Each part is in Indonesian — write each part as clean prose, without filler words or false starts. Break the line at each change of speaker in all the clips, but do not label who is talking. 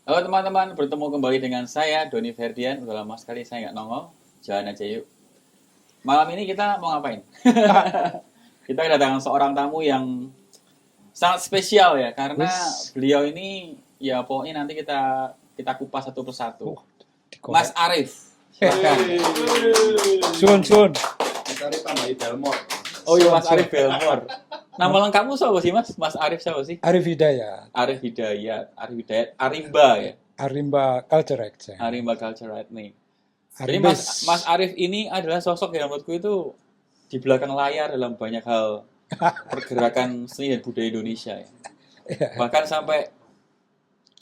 Halo teman-teman, bertemu kembali dengan saya, Doni Ferdian. Udah lama sekali saya nggak nongol. Jalan aja yuk. Malam ini kita mau ngapain? Kita kedatangan seorang tamu yang sangat spesial ya, karena
Wis,
beliau ini ya pokoknya nanti kita kita kupas satu persatu.
oh,
Mas
dikorek.
Arif, silakan.
Sun.
Kita tambahin Belmore.
Oh iya Mas
Sun.
Arif Belmor. Nama lengkapmu siapa sih Mas? Mas Arif siapa sih?
Arif Hidayat,
Arif Hidayat, Arimba ya.
Arimba Culture Exchange.
Arimba Culture Ethnic. Jadi
Arimbis.
Mas Arif ini adalah sosok yang menurutku itu di belakang layar dalam banyak hal pergerakan seni dan budaya Indonesia ya. Bahkan sampai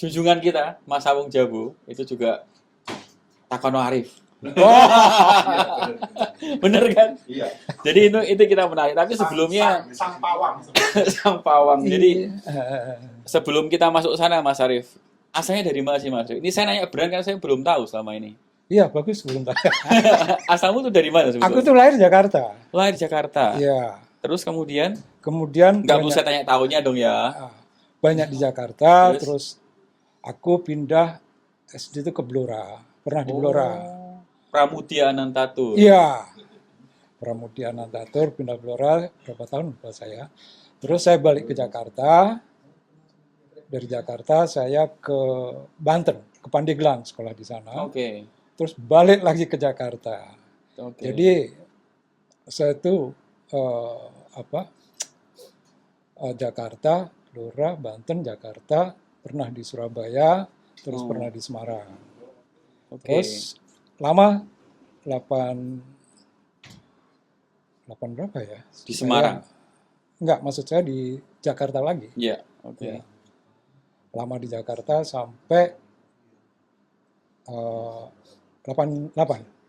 junjungan kita, Mas Sawung Jabu, itu juga Takono Arif.
Oh,
Bener kan?
Iya.
Jadi itu kita menarik. Tapi sebelumnya
sang pawang.
sang pawang. Jadi
iya.
sebelum kita masuk sana Mas Arif, asalnya dari mana sih Mas Arif? Ini saya nanya beneran karena saya belum tahu selama ini.
Iya, bagus belum tahu.
Asalmu tuh dari mana sebetulnya?
Aku tuh lahir Jakarta.
Lahir di Jakarta.
Iya.
Terus kemudian
Kemudian
nggak perlu saya tanya tahunnya dong ya.
banyak di Jakarta,
Terus?
terus aku pindah SD itu ke Blora. Pernah di Blora.
Oh, Pramudia Anantatur.
Iya. Pramudia Anantatur pindah Blora berapa tahun buat saya. Terus saya balik ke Jakarta. Dari Jakarta saya ke Banten, ke Pandeglang sekolah di sana.
Oke.
Terus balik lagi ke Jakarta.
Oke.
Jadi saya itu Jakarta, Blora, Banten, Jakarta, pernah di Surabaya, terus
Oh.
pernah di Semarang.
Oke.
Terus lama 8 berapa ya?
Di Semarang.
Enggak, maksud saya di Jakarta lagi.
Iya, oke.
Ya. Lama di Jakarta sampai 88.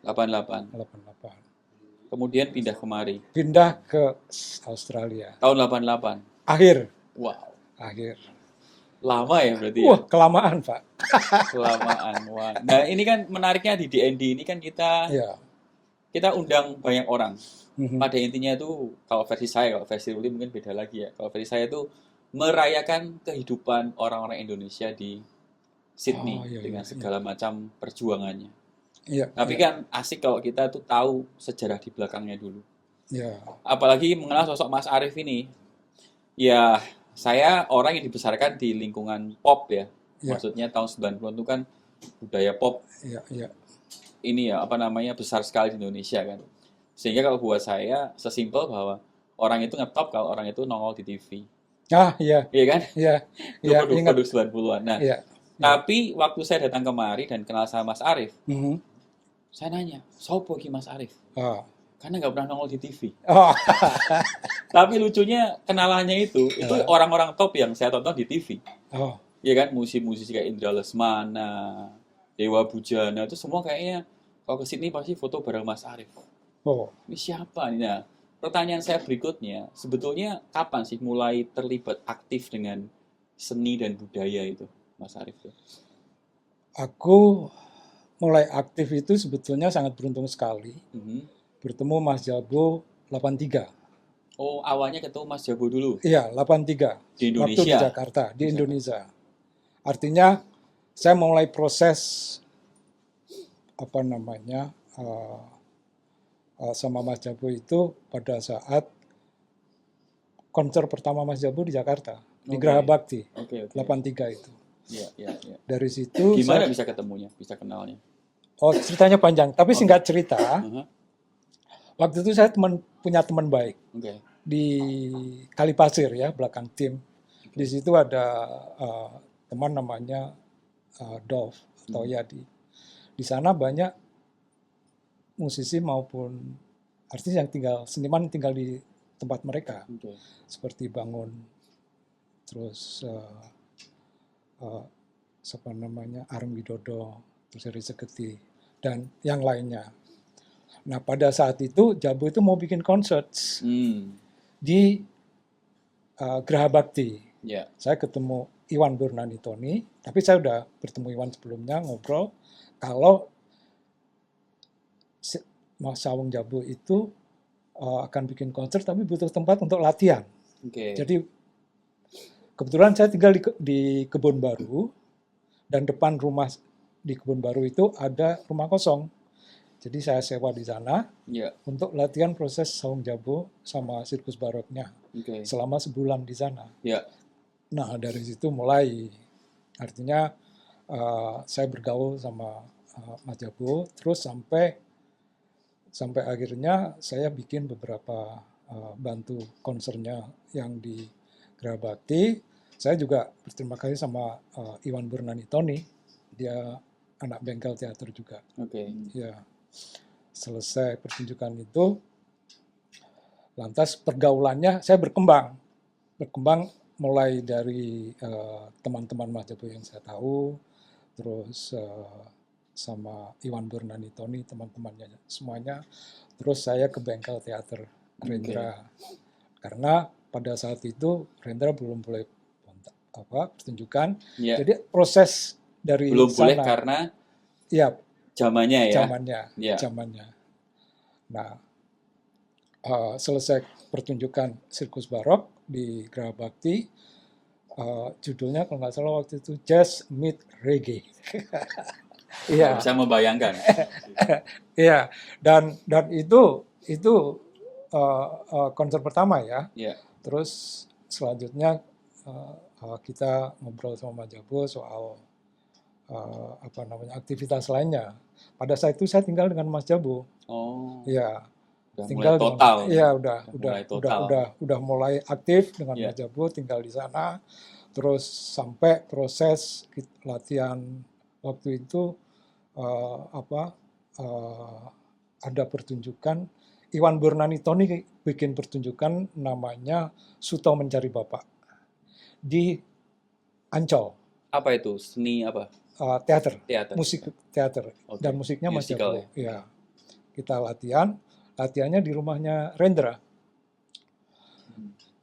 88. Kemudian pindah kemari.
Pindah ke Australia.
Tahun 88.
Akhir.
Wow. Lama ya berarti ya?
Wah, kelamaan, Pak.
Kelamaan. Wah. Nah, ini kan menariknya di DND ini kan kita
Ya.
undang banyak orang.
Mhm.
Pada intinya itu kalau versi Ruli mungkin beda lagi ya. Kalau versi saya itu merayakan kehidupan orang-orang Indonesia di Sydney
Oh, iya,
dengan
iya,
segala macam perjuangannya.
Iya,
Tapi
iya,
kan asik kalau kita tuh tahu sejarah di belakangnya dulu.
iya.
Apalagi mengenal sosok Mas Arif ini. Ya, saya orang yang dibesarkan di lingkungan pop ya.
Iya.
Maksudnya tahun 90-an itu kan budaya pop
Iya, iya.
ini ya, besar sekali di Indonesia kan. Sehingga kalau buat saya sesimpel bahwa orang itu ngetop kalau orang itu nongol di TV.
Ah, iya,
Iya kan?
iya,
Itu
iya, ingat.
produk 90-an. Nah,
Iya.
tapi waktu saya datang kemari dan kenal sama Mas Arif,
Mhm.
saya nanya, "Sopo ki Mas Arif?"
Ah.
Karena nggak pernah nongol di TV.
Oh,
Tapi lucunya kenalannya itu orang-orang top yang saya tonton di TV.
oh,
Ya kan, musisi-musisi kayak Indra Lesmana, Dewa Bujana, itu semua kayaknya kalau ke sini pasti foto bareng Mas Arif.
oh.
Ini siapa nih? Nah, pertanyaan saya berikutnya, sebetulnya kapan sih mulai terlibat aktif dengan seni dan budaya itu, Mas Arif?
Aku mulai aktif itu sebetulnya sangat beruntung sekali.
Mhm.
Bertemu Mas Jabu 83.
Oh, awalnya ketemu Mas Jabo dulu
Iya, 83.
di
Waktu di
Indonesia.
Jakarta, di Indonesia. Artinya saya mulai proses apa namanya sama Mas Jabu itu pada saat konser pertama Mas Jabu di Jakarta, di
Oke.
Geraha Bakti,
Oke, oke.
83 itu.
Iya, iya, iya.
Dari situ
Gimana
saya,
bisa ketemunya, bisa kenalnya?
oh ceritanya panjang, tapi singkat cerita,
Aha,
waktu itu saya punya teman baik
Oke.
di Kalipasir ya, belakang tim. Di situ ada teman namanya Dov atau Yadi. Di sana banyak musisi maupun artis yang seniman tinggal di tempat mereka,
Oke.
seperti Bangun, terus siapa namanya Arum Widodo, terus Heri Seketi, dan yang lainnya. Nah pada saat itu Jabu itu mau bikin konser
Hmm.
di Geraha Bakti.
Ya.
Saya ketemu Iwan Burnani Tony, tapi saya udah bertemu Iwan sebelumnya ngobrol kalau Mas Sawung Jabu itu akan bikin konser tapi butuh tempat untuk latihan.
Oke.
Jadi kebetulan saya tinggal di Kebon Baru. dan depan rumah di Kebun Baru itu ada rumah kosong. Jadi saya sewa di sana
Ya.
untuk latihan proses saung jabu sama sirkus baroknya
Oke.
selama sebulan di sana.
Ya.
Nah dari situ mulai, artinya saya bergaul sama Mas Jabu, terus sampai akhirnya saya bikin beberapa bantu konsernya yang di Gerabakti. Saya juga berterima kasih sama Iwan Burnani Tony, dia anak bengkel teater juga.
Oke.
Ya, selesai pertunjukan itu, lantas pergaulannya saya berkembang mulai dari teman-teman Mas Jabu yang saya tahu, terus sama Iwan Burnani Tony, teman-temannya semuanya, terus saya ke bengkel teater Rendra. Karena pada saat itu Rendra belum boleh pertunjukan,
Ya.
jadi proses dari
Belum
sana,
boleh karena
ya
zamannya ya.
zamannya. Nah, selesai pertunjukan sirkus barok di Gerabakti, judulnya kalau nggak salah waktu itu Jazz Meet Reggae. Iya,
Bisa membayangkan.
iya. Dan itu konser pertama ya.
Ya.
Terus selanjutnya kita ngobrol sama Mas Jabu soal aktivitas lainnya. Pada saat itu saya tinggal dengan Mas Jabu.
Oh.
Iya.
Udah
Tinggal
mulai total.
Iya, udah mulai aktif dengan Mas Jabu, tinggal di sana. Terus sampai proses latihan waktu itu ada pertunjukan, Iwan Burnani Tony bikin pertunjukan namanya Suto Mencari Bapak di Ancol.
Apa itu? Seni apa?
Teater,
Teater.
musik teater.
Oke.
Dan musiknya Mas
Musical
Jabu. Ya. Kita latihannya di rumahnya Rendra.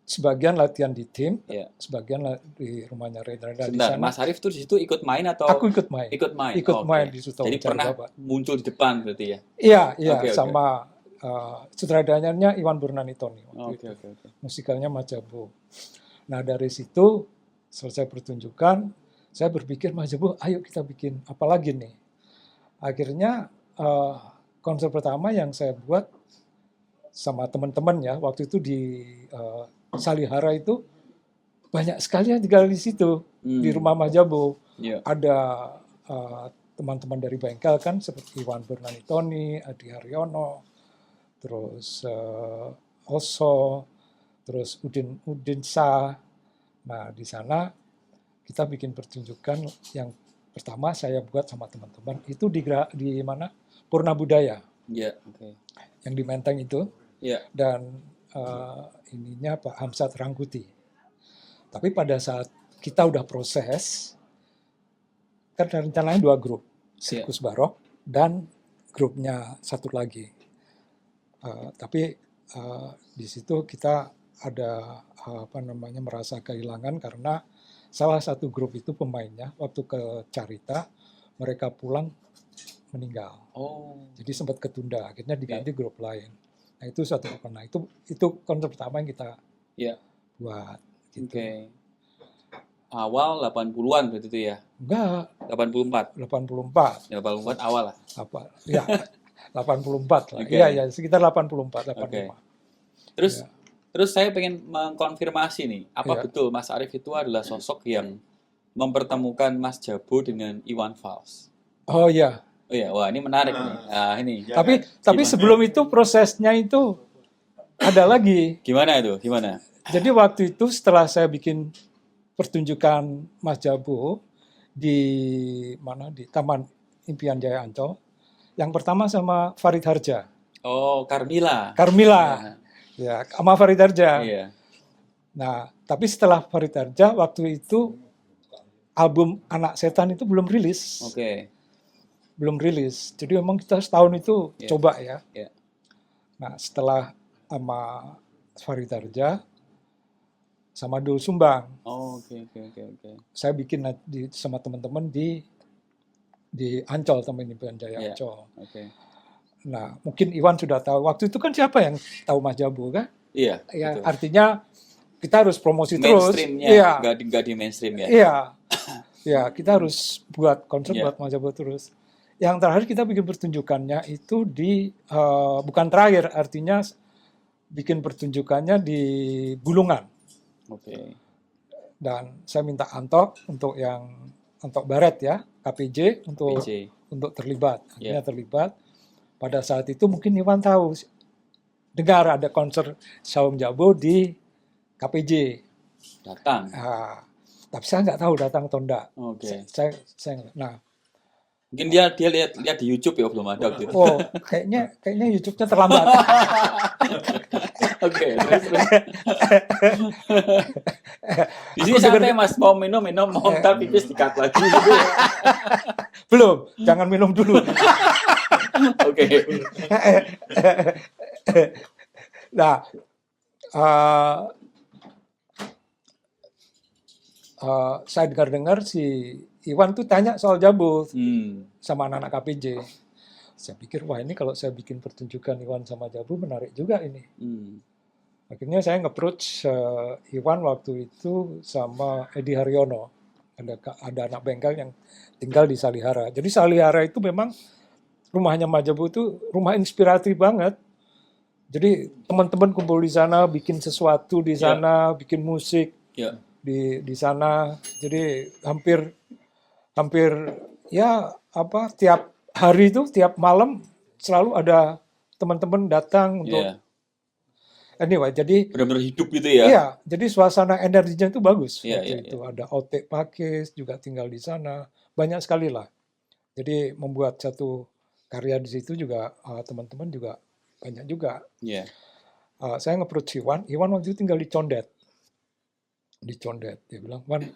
Sebagian latihan di tim,
Ya.
sebagian di rumahnya Rendra. Dan di
Sebentar,
sana
Mas Arief tuh di situ ikut main atau
aku ikut main.
ikut main?
Ikut
Oke.
main di Suto
Jadi
Mencari
pernah
Bapak.
muncul di depan berarti ya?
Iya,
Oke.
sama sutradaranya Iwan Burnani Tony waktu itu.
Oke.
Musikalnya Mas Jabu. Nah dari situ selesai pertunjukan, saya berpikir Mas Jabu, ayo kita bikin apa lagi nih. Akhirnya konser pertama yang saya buat sama teman-teman ya, waktu itu di Salihara itu banyak sekali yang tinggal di situ, di rumah Mas Jabu.
Ya.
Ada teman-teman dari bengkel kan, seperti Iwan Burnani Tony, Adi Haryono, terus Oso, terus Udin Sa. Nah di sana kita bikin pertunjukan yang pertama saya buat sama teman-teman itu di mana Purna Budaya.
Ya. Oke.
Yang di Menteng itu.
Ya.
Dan ininya Pak Hamzat Rangkuti. Tapi pada saat kita udah proses, kan rencananya 2 grup, sirkus barok dan grupnya satu lagi. Tapi di situ kita ada merasa kehilangan karena salah satu grup itu pemainnya waktu ke Carita mereka pulang meninggal.
Oh.
Jadi sempat ketunda, akhirnya diganti grup lain. Nah itu suatu itu konser pertama yang kita buat. Gitu.
Oke. Awal 80-an berarti itu ya?
Enggak.
84.
84
awal lah.
Apa? Ya, 84 lah.
Okay.
Iya, sekitar 84, 85.
Okay. Terus saya pengen mengkonfirmasi nih, apa betul Mas Arief itu adalah sosok yang mempertemukan Mas Jabu dengan Iwan Fals?
Oh iya.
Oh iya, wah ini menarik nih. Nah, ini.
Ya,
tapi sebelum itu prosesnya itu ada lagi.
Gimana itu? Gimana?
Jadi waktu itu setelah saya bikin pertunjukan Mas Jabu di Taman Impian Jaya Ancol, yang pertama sama Farid Harja.
Oh, Carmila.
Ya, sama Farid Harja.
Iya.
Nah, tapi setelah Farid Harja waktu itu album Anak Setan itu belum rilis.
Oke.
Belum rilis. Jadi memang kita setahun itu coba ya. Nah, setelah sama Farid Harja sama Dul Sumbang.
Oh, oke.
Saya bikin sama teman-teman di Ancol, Taman Impian Jaya Ancol.
Oke.
Nah, mungkin Iwan sudah tahu. Waktu itu kan siapa yang tahu Mas Jabu kan?
Iya.
Ya, artinya kita harus promosi terus.
Mainstreamnya, nggak di mainstream ya?
Iya. Ya, kita harus buat konsep
Iya.
buat Mas Jabo terus. Yang terakhir kita bikin pertunjukannya itu bukan terakhir, artinya bikin pertunjukannya di Bulungan.
Oke.
Dan saya minta Anto untuk Baret ya, KPJ
PJ.
untuk terlibat. Akhirnya
Iya.
terlibat. Pada saat itu mungkin Iwan tahu, dengar ada konser Saum Jabo di KPJ.
Datang.
Ah, tapi saya nggak tahu datang atau enggak.
Oke.
Nah,
Mungkin dia lihat di YouTube ya, belum ada waktu itu.
oh kayaknya YouTube-nya terlambat.
Oke, terus. Di sini santai Mas, mau minum, mau ntar pipis di-cut lagi gitu.
Belum, jangan minum dulu.
Oke.
Nah, saya dengar si Iwan tuh tanya soal Jabo sama anak-anak KPJ. Saya pikir, wah ini kalau saya bikin pertunjukan Iwan sama Jabo menarik juga ini. Akhirnya saya nge-approach Iwan waktu itu sama Edi Haryono. Ada anak bengkel yang tinggal di Salihara. Jadi Salihara itu memang rumahnya Mas Jabo itu rumah inspiratif banget. Jadi teman-teman kumpul di sana, bikin sesuatu di sana, bikin musik di sana. Jadi hampir ya tiap hari itu, tiap malam selalu ada teman-teman datang untuk anyway, jadi
benar-benar hidup gitu ya.
Iya, jadi suasana energinya itu bagus.
Iya,
waktu
iya,
itu ada Otek Pakis juga tinggal di sana, banyak sekali lah. Jadi membuat satu karya di situ juga teman-teman juga banyak juga.
Iya.
Saya nge-approach Iwan waktu itu tinggal di Condet. Dia bilang, Wan,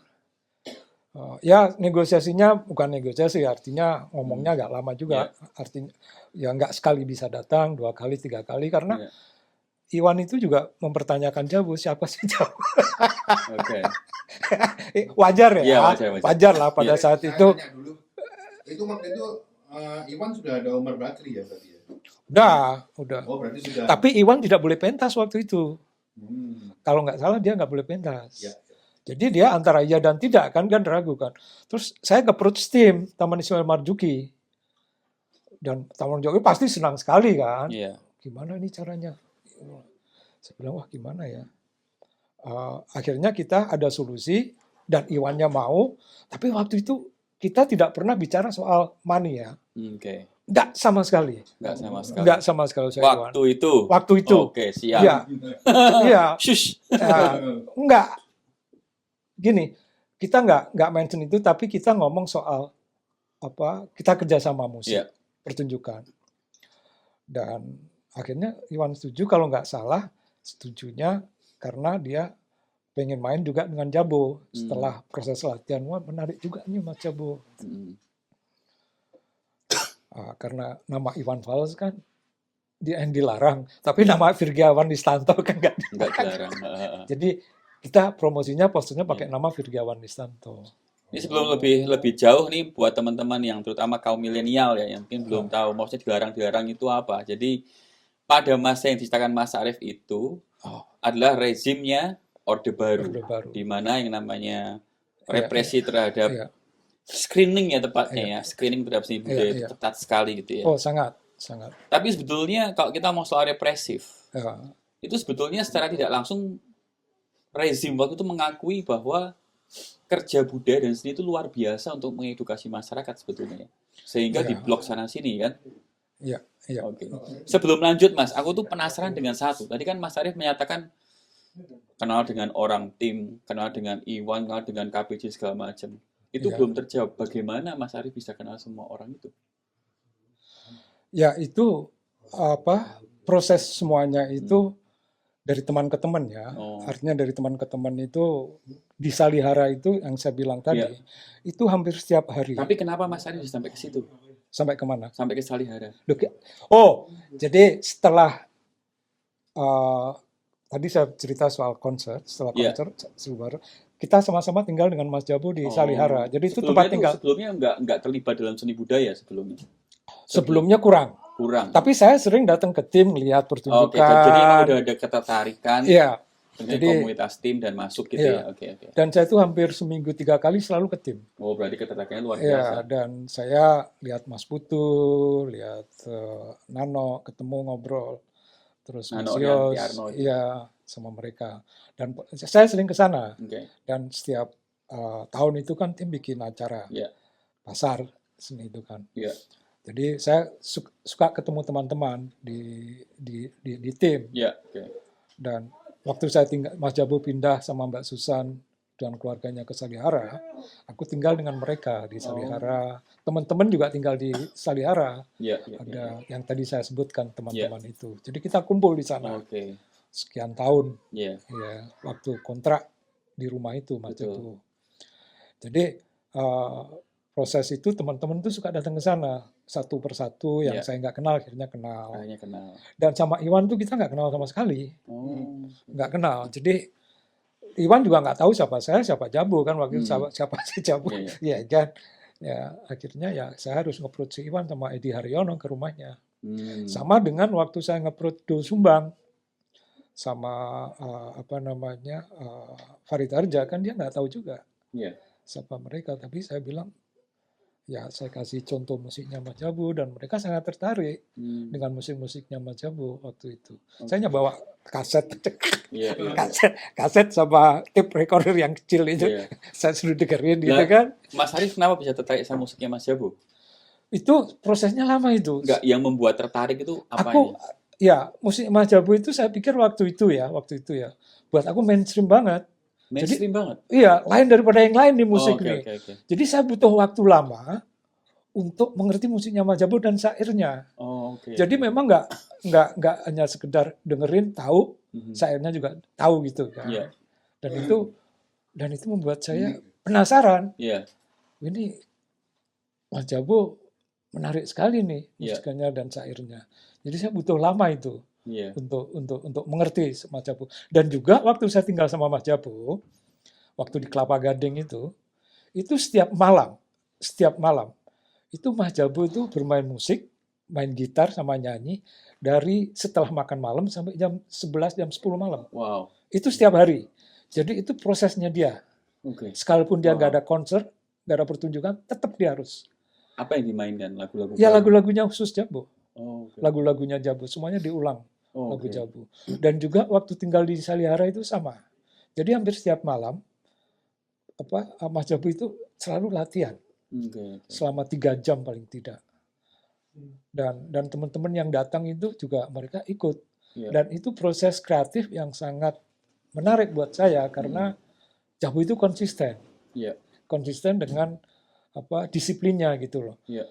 ya negosiasinya bukan negosiasi, artinya ngomongnya agak lama juga. Artinya ya nggak sekali bisa datang, 2 kali, 3 kali, karena Iwan itu juga mempertanyakan Jabo, siapa sih Jabo?
Oke.
Wajar ya,
Iya,
wajar lah pada saat itu.
Dulu, itu waktu itu Iwan sudah ada Umar Bakri ya berarti ya?
Udah.
Oh berarti sudah.
Tapi Iwan tidak boleh pentas waktu itu. Kalau nggak salah dia nggak boleh pentas.
Ya.
Jadi dia antara iya dan tidak kan ragu kan. Terus saya ke-approach tim Taman Ismail Marzuki. Dan Taman Marzuki pasti senang sekali kan.
Iya.
Gimana ini caranya? Saya bilang, wah gimana ya? Akhirnya kita ada solusi dan Iwannya mau. Tapi waktu itu kita tidak pernah bicara soal money ya.
Oke.
Nggak sama sekali. Nggak sama sekali saya Iwan. Waktu itu.
Oke, siap.
Iya. Iya.
Shush.
Enggak. Gini, kita nggak mention itu, tapi kita ngomong soal kita kerjasama musik, pertunjukan. Dan akhirnya Iwan setuju, kalau nggak salah setujunya karena dia pengen main juga dengan Jabo. Setelah proses latihan, wah menarik juga nih Mas Jabo. Karena nama Iwan Fals kan yang dilarang, tapi nama Virgiawan Nistanto kan nggak
dilarang.
Jadi kita promosinya posternya pakai nama Virgiawan Nistanto.
Ini sebelum lebih jauh nih buat teman-teman yang terutama kaum milenial ya yang mungkin belum tahu maksudnya dilarang itu apa. Jadi pada masa yang diceritakan Mas Arief itu adalah rezimnya Orde Baru. Di mana yang namanya represi terhadap screening ya tepatnya screening terhadap seni budaya itu ketat sekali gitu ya.
Oh sangat.
Tapi sebetulnya kalau kita mau soal represif, itu sebetulnya secara tidak langsung rezim waktu itu mengakui bahwa kerja budaya dan seni itu luar biasa untuk mengedukasi masyarakat sebetulnya. Sehingga di blok sana sini kan.
Iya.
Oke. Sebelum lanjut Mas, aku tuh penasaran dengan satu. Tadi kan Mas Arief menyatakan kenal dengan orang tim, kenal dengan Iwan, kenal dengan KPJ segala macam. Itu belum terjawab. Bagaimana Mas Arief bisa kenal semua orang itu?
Ya itu proses semuanya itu dari teman ke teman ya. Artinya dari teman ke teman itu di Salihara itu yang saya bilang tadi, itu hampir setiap hari.
Tapi kenapa Mas Arief sampai ke situ?
Sampai kemana?
Sampai ke Salihara.
Jadi setelah tadi saya cerita soal konser, setelah konser kita sama-sama tinggal dengan Mas Jabo di Salihara. Jadi itu tempat tinggal.
Sebelumnya nggak terlibat dalam seni budaya sebelumnya.
Sebelumnya kurang. Tapi saya sering datang ke tim lihat pertunjukan.
Jadi emang udah ada ketertarikan.
Iya.
Dengan
Jadi
komunitas tim dan masuk gitu
iya.
ya. Oke, oke.
Dan saya itu hampir seminggu 3 kali selalu ke tim.
Oh, berarti ketertarikannya luar biasa.
Ya, dan saya lihat Mas Putu, lihat Nano, ketemu ngobrol, terus Mas
Nano Rianti
Yos,
Arno itu.
iya sama mereka. Dan saya sering ke sana.
Oke.
Dan setiap tahun itu kan tim bikin acara
Iya,
pasar seni itu kan.
iya,
Jadi saya suka ketemu teman-teman di tim.
iya. Oke.
Dan waktu saya tinggal, Mas Jabu pindah sama Mbak Susan dan keluarganya ke Salihara, aku tinggal dengan mereka di Salihara. Teman-teman juga tinggal di Salihara.
Iya, iya, iya.
Ada yang tadi saya sebutkan teman-teman itu. Jadi kita kumpul di sana
Oke.
sekian tahun.
Iya,
Ya, waktu kontrak di rumah itu Mas
betul.
Jabu. Jadi proses itu teman-teman tuh suka datang ke sana satu persatu yang
Iya.
saya nggak kenal akhirnya kenal.
Akhirnya kenal.
Dan sama Iwan tuh kita nggak kenal sama sekali,
Oh,
nggak kenal. Jadi Iwan juga nggak tahu siapa saya, siapa Jabu kan waktu itu siapa si Jabu,
Iya,
ya kan. Ya akhirnya ya saya harus nge-approach si Iwan sama Edi Haryono ke rumahnya. Sama dengan waktu saya nge-approach Do Sumbang sama Farid Arja kan dia nggak tahu juga
Iya.
siapa mereka, tapi saya bilang ya saya kasih contoh musiknya Mas Jabu dan mereka sangat tertarik dengan musik-musiknya Mas Jabu waktu itu. Saya hanya bawa kaset,
Iya, iya.
kaset sama tape recorder yang kecil itu,
Iya.
saya suruh dengerin gitu
Lah,
kan.
Mas Arif kenapa bisa tertarik sama musiknya Mas Jabu?
Itu prosesnya lama itu.
Enggak, yang membuat tertarik itu apa
Aku ya musik Mas Jabu itu saya pikir waktu itu ya, buat aku mainstream banget.
mainstream banget.
Iya, lain daripada yang lain di musik
Oh,
nih.
oke.
Jadi saya butuh waktu lama untuk mengerti musiknya Mas Jabu dan syairnya.
Oh, oke.
Jadi memang nggak hanya sekedar dengerin tahu, syairnya juga tahu gitu kan.
Iya.
Dan itu membuat saya penasaran.
Iya.
Ini Mas Jabu menarik sekali nih
Iya.
musikanya dan syairnya. Jadi saya butuh lama itu
Iya.
untuk mengerti Mas Jabu. Dan juga waktu saya tinggal sama Mas Jabu, waktu di Kelapa Gading itu setiap malam itu Mas Jabu itu bermain musik, main gitar sama nyanyi dari setelah makan malam sampai jam 11, jam 10 malam.
Wow.
Itu setiap hari. Jadi itu prosesnya dia.
Oke.
Sekalipun dia nggak
Wow.
ada konser, nggak ada pertunjukan, tetap dia harus.
Apa yang dimainkan lagu-lagu?
Ya
baru?
lagu-lagunya khusus Jabu.
Oh, oke.
Lagu-lagunya Jabu, semuanya diulang.
Oh,
Lagu
oke.
Jabu. Dan juga waktu tinggal di Salihara itu sama. Jadi hampir setiap malam Mas Jabu itu selalu latihan
Oke.
selama 3 jam paling tidak. Dan teman-teman yang datang itu juga mereka ikut.
Iya.
Dan itu proses kreatif yang sangat menarik buat saya karena Jabu itu konsisten.
Iya.
Konsisten dengan disiplinnya gitu loh.
Iya.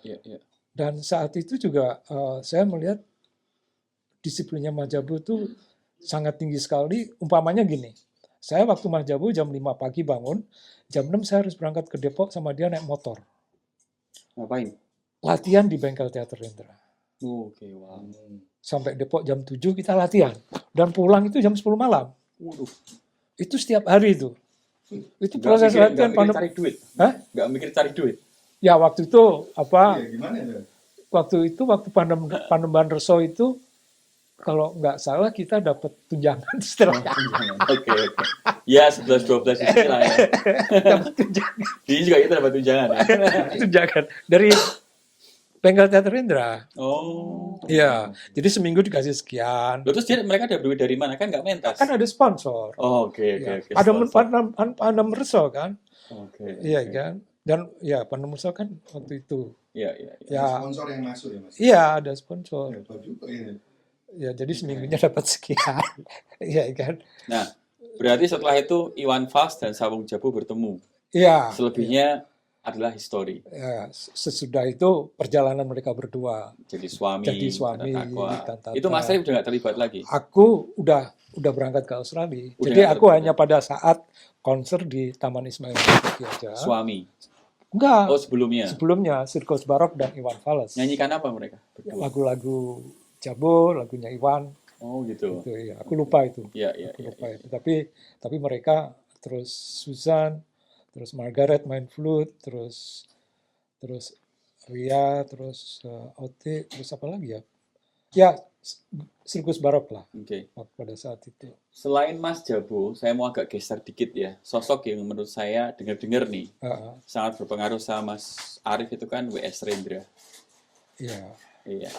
Dan saat itu juga saya melihat disiplinnya Mas Jabu itu sangat tinggi sekali. Umpamanya gini, saya waktu Mas Jabu jam 5 pagi bangun, jam 6 saya harus berangkat ke Depok sama dia naik motor.
Ngapain?
Latihan di bengkel Teater Rendra.
Oke, wow.
Sampai Depok jam 7 kita latihan. Dan pulang itu jam 10 malam.
Waduh.
Itu setiap hari itu. Itu
Nggak
proses
mikir-
latihan.
nggak mikir cari duit.
Hah?
Nggak mikir cari duit.
Ya waktu itu
Iya, gimana ya?
waktu Panembahan Reso itu kalau nggak salah kita dapat tunjangan setelah
Oke. Ya, 11-12 istilah ya.
dapat tunjangan.
Jadi juga kita dapat tunjangan ya.
Tunjangan dari bengkel Teater Rendra.
Oh.
Iya, jadi seminggu dikasih sekian.
Loh, terus mereka dapat duit dari mana? Kan nggak mentas.
Kan ada sponsor.
Oh, oke.
Ya.
Sponsor.
Panem Reso kan.
Oke.
Iya kan. Dan ya Panem Reso kan waktu itu.
Iya.
Ya,
Sponsor yang masuk ya, Mas?
iya ada sponsor.
Hebat juga ini.
Ya jadi seminggunya dapat sekian. Iya kan.
Nah, berarti setelah itu Iwan Fals dan Sawung Jabu bertemu.
Iya.
Selebihnya adalah histori.
Ya, sesudah itu perjalanan mereka berdua.
Jadi suami.
Jadi suami,
Tata-Takwa.
Tata.
Itu Mas Arif udah nggak terlibat lagi.
Aku udah berangkat ke Australia.
Udah
Jadi
nggak
aku
terlibat.
hanya pada saat konser di Taman Ismail Marzuki aja.
Suami.
Enggak.
Oh, sebelumnya.
Sebelumnya Sirkus Barok dan Iwan Fals.
Nyanyikan apa mereka? Berdua.
Lagu-lagu Jabu, lagunya Iwan.
Oh, gitu.
Itu ya. Aku lupa itu.
Iya.
Aku lupa itu. Tapi mereka terus Susan, terus Margaret main flute, terus Ria, terus Ote, terus apa lagi ya? Ya, sirkus barok lah
Oke.
pada saat itu.
Selain Mas Jabo, saya mau agak geser dikit ya. Sosok yang menurut saya dengar-dengar nih
Heeh,
sangat berpengaruh sama Mas Arif itu kan W.S. Rendra.
iya.
Iya.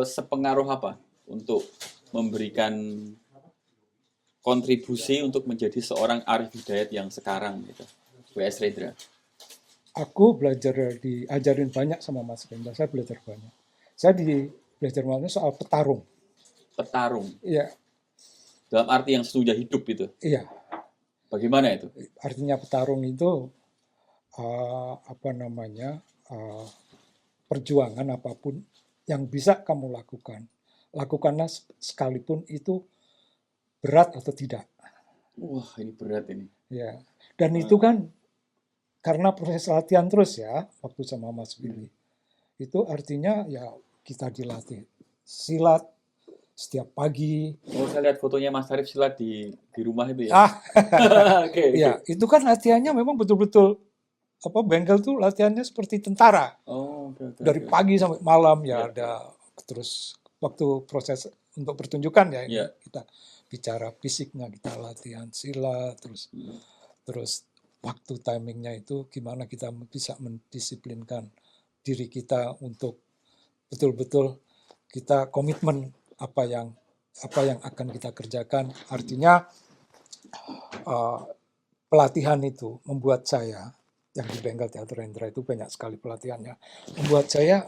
Sepengaruh apa untuk memberikan kontribusi untuk menjadi seorang Arif Hidayat yang sekarang gitu. W.S. Rendra.
Aku diajarin banyak sama Mas Rendra. Saya belajar banyak. Saya belajar banyak soal petarung.
Petarung.
Iya,
Dalam arti yang sesungguhnya hidup itu.
iya.
Bagaimana itu?
Artinya petarung itu apa namanya perjuangan apapun yang bisa kamu lakukan, lakukanlah sekalipun itu berat atau tidak.
Wah, ini berat ini.
Ya, dan itu kan karena proses latihan terus ya waktu sama Mas Billy. Itu artinya ya kita dilatih silat setiap pagi.
Oh, saya lihat fotonya Mas Arif silat di rumah itu ya. Oke.
Ya, itu kan latihannya memang betul-betul bengkel tuh latihannya seperti tentara.
Oh, oke.
Dari pagi sampai malam ya ada terus waktu proses untuk pertunjukan ya ini kita bicara fisiknya, kita latihan silat terus waktu timingnya itu gimana kita bisa mendisiplinkan diri kita untuk betul-betul kita komitmen apa yang akan kita kerjakan. Artinya pelatihan itu membuat saya yang di Bengkel Teater Rendra itu banyak sekali pelatihannya, membuat saya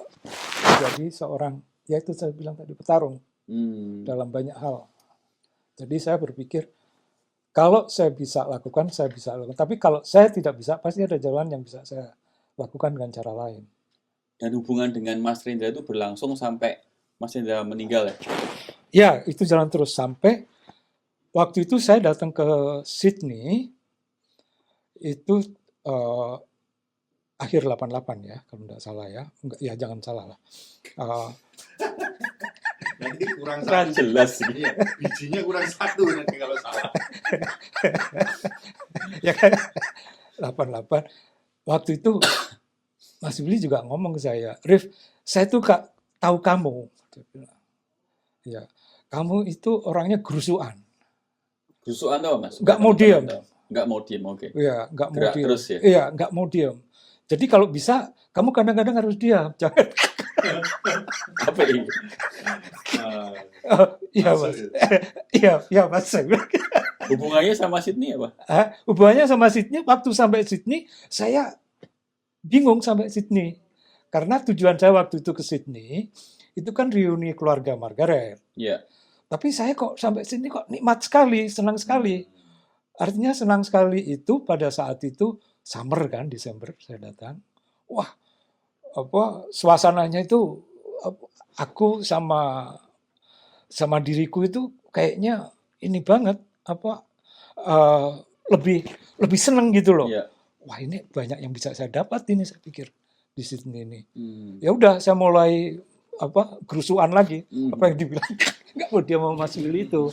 menjadi seorang, ya itu saya bilang tadi, petarung dalam banyak hal. Jadi saya berpikir kalau saya bisa lakukan, saya bisa lakukan. Tapi kalau saya tidak bisa, pasti ada jalan yang bisa saya lakukan dengan cara lain.
Dan hubungan dengan Mas Rendra itu berlangsung sampai Mas Rendra meninggal ya?
Ya, itu jalan terus sampai waktu itu saya datang ke Sydney, itu akhir 88 ya, kalau tidak salah ya. Enggak, ya jangan salah lah.
Nanti kurang
Kurang
satu.
jelas ini.
Iya, bijinya kurang satu nanti kalau salah.
Ya kan, 88. Waktu itu Mas Billy juga ngomong ke saya, Rif, saya tuh tahu kamu. Dia bilang, ya, kamu itu orangnya gerusuan.
Gerusuan tau Mas?
Nggak mau diem.
Nggak mau diem, oke.
Iya, nggak mau
Gerak
diem.
terus ya?
Iya, nggak mau diem. Jadi kalau bisa, kamu kadang-kadang harus diam. Jangan.
Apa ini?
Iya Mas. Iya Mas. Saya bilang.
Hubungannya sama Sydney apa?
Hubungannya sama Sydney, waktu sampai Sydney, saya bingung sampai Sydney. Karena tujuan saya waktu itu ke Sydney, itu kan reuni keluarga Margaret.
Iya.
Tapi saya kok sampai sini kok nikmat sekali, senang sekali. Artinya senang sekali itu pada saat itu summer kan, Desember saya datang. Wah, suasananya itu aku sama diriku itu kayaknya ini banget lebih seneng gitu loh.
Iya.
Wah, ini banyak yang bisa saya dapat ini, saya pikir di Sydney ini. Ya udah, saya mulai gerusuan lagi. Apa yang dibilang nggak mau dia mau Mas Willy itu.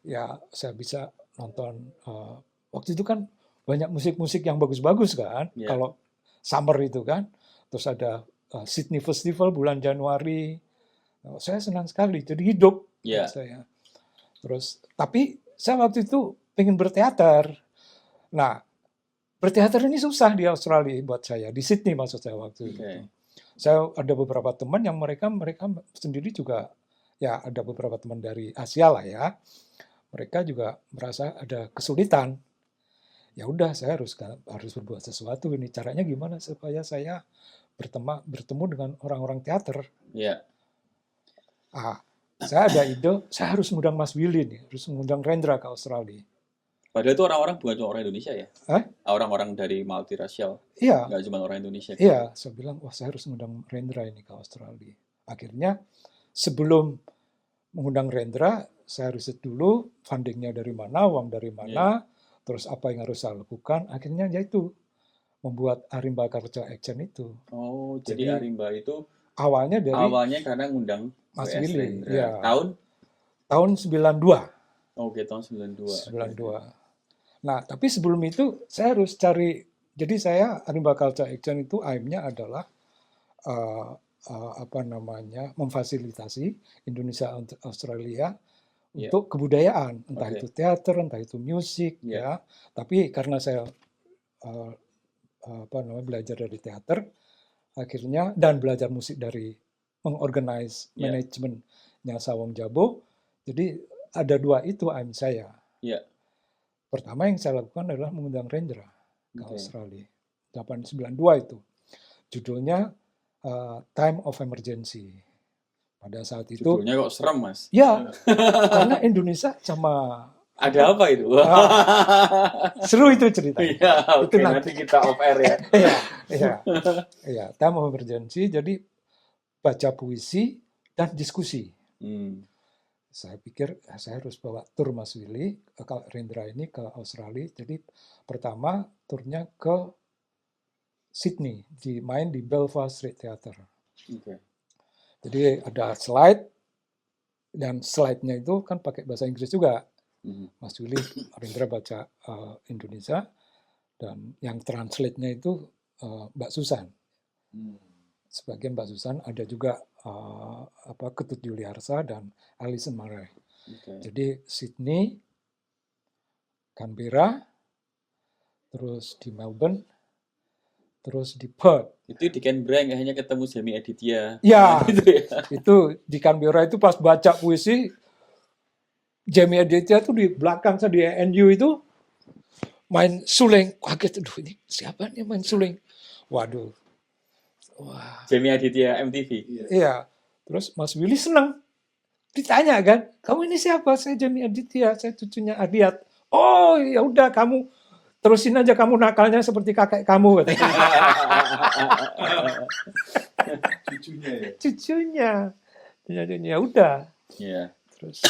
Ya, saya bisa nonton. Waktu itu kan banyak musik-musik yang bagus-bagus kan.
Yeah.
Kalau summer itu kan. Terus ada Sydney Festival bulan Januari. Saya senang sekali. Jadi hidup saya. Terus, tapi saya waktu itu pengen berteater. Nah, berteater ini susah di Australia buat saya. Di Sydney maksud saya waktu itu. Saya ada beberapa teman yang mereka sendiri juga, ya ada beberapa teman dari Asia lah ya. Mereka juga merasa ada kesulitan. Ya udah, saya harus berbuat sesuatu. Ini caranya gimana supaya saya bertemu dengan orang-orang teater.
Iya.
Saya ada ide, saya harus ngundang Mas Willy nih, harus ngundang Rendra ke Australia.
Padahal itu orang-orang bukan cuma orang Indonesia ya? Orang-orang dari multirasial.
Iya.
Nggak cuma orang Indonesia.
Iya, saya bilang, wah saya harus mengundang Rendra ini ke Australia. Akhirnya, sebelum mengundang Rendra, saya riset dulu fundingnya dari mana, uang dari mana, terus apa yang harus saya lakukan. Akhirnya yaitu membuat Arimba Culture Action itu.
Oh, jadi Arimba itu
awalnya
karena ngundang
Mas Willy. Ya.
Tahun
92.
Oke, tahun 92.
Nah, tapi sebelum itu saya harus cari. Jadi saya Arimba Culture Action itu aimnya adalah apa namanya, memfasilitasi Indonesia untuk Australia
Iya.
untuk kebudayaan, entah
Oke.
itu teater, entah itu musik,
Iya.
ya. Tapi karena saya uh, apa namanya, belajar dari teater, akhirnya dan belajar musik dari mengorganize
Iya.
manajemennya Sawang Jabo, jadi ada dua itu aim saya.
Iya.
Pertama yang saya lakukan adalah mengundang Rendra ke
Oke.
Australia. 892 itu. Judulnya Time of Emergency. Pada saat itu,
Judulnya kok serem, Mas?
ya, karena Indonesia sama
Ada apa itu?
seru itu cerita.
Iya,
Itu
oke, nanti kita off air ya.
Iya, iya, iya. Time of Emergency. Jadi baca puisi dan diskusi.
Hmm.
Saya pikir saya harus bawa tur Mas Willy, Rendra ini ke Australia. Jadi pertama turnya ke Sydney, main di Belfast Street Theatre.
Oke.
Jadi ada slide, dan slide-nya itu kan pakai bahasa Inggris juga. Mas Willy, Rendra baca Indonesia, dan yang translate-nya itu Mbak Susan. Sebagian Mbak Susan, ada juga Ketut Yuliarsa dan Alison Murray.
Okay.
Jadi Sydney, Canberra, terus di Melbourne, terus di Perth.
Itu di Canberra nggak hanya ketemu Jamie Aditya.
Ya,
Gitu ya.
Itu di Canberra itu pas baca puisi, Jamie Aditya tuh di belakang saya di ANU itu main suling. Kaget, aduh ini siapa nih main suling? Waduh. Wah.
Jamie Aditya MTV.
Iya. Terus Mas Willy senang. Ditanya kan, kamu ini siapa? Saya Jamie Aditya, saya cucunya Adiat. Oh ya udah, kamu terusin aja, kamu nakalnya seperti kakek kamu.
Cucunya ya.
Cucunya. Ya udah.
Iya.
Terus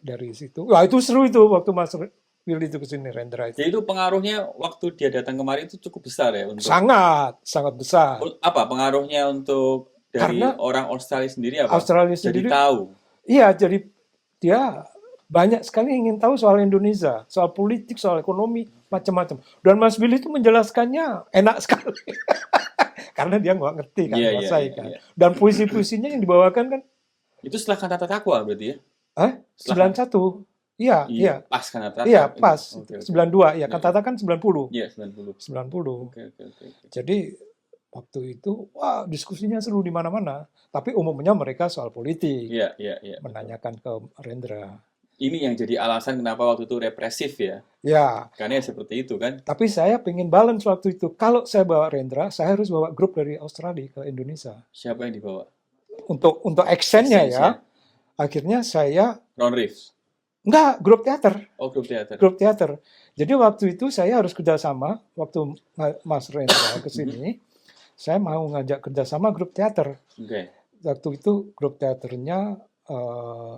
dari situ, wah itu seru itu waktu Mas Willy itu kesini, Rendra itu.
Jadi itu pengaruhnya waktu dia datang kemari itu cukup besar ya untuk
Sangat besar.
apa pengaruhnya untuk dari
Karena
orang Australia sendiri apa?
Australia
Jadi
sendiri,
tahu.
iya, jadi dia banyak sekali ingin tahu soal Indonesia, soal politik, soal ekonomi, macam-macam. Dan Mas Willy itu menjelaskannya enak sekali. Karena dia nggak ngerti kan,
Iya,
bahasa
iya,
kan.
iya.
Dan puisi-puisinya yang dibawakan kan,
Itu setelah Kantata Takwa berarti ya?
91. Iya, iya.
Pas Kantata.
Iya, pas.
Oke, oke.
92. Ya,
Iya.
Kantata kan 90.
Iya, 90.
90.
Oke.
Jadi waktu itu, wah, diskusinya seru di mana-mana. Tapi umumnya mereka soal politik.
Iya.
Menanyakan ke Rendra.
Ini yang jadi alasan kenapa waktu itu represif ya?
Ya,
Karena ya seperti itu kan?
tapi saya pengen balance waktu itu. Kalau saya bawa Rendra, saya harus bawa grup dari Australia ke Indonesia.
Siapa yang dibawa?
Untuk accent-nya ya,
Accent-nya.
akhirnya saya,
Ron Reeves.
enggak, grup teater.
Oh, grup teater.
Grup teater. Jadi waktu itu saya harus kerjasama, waktu Mas Rendra ke sini, saya mau ngajak kerjasama grup teater.
Oke.
Waktu itu grup teaternya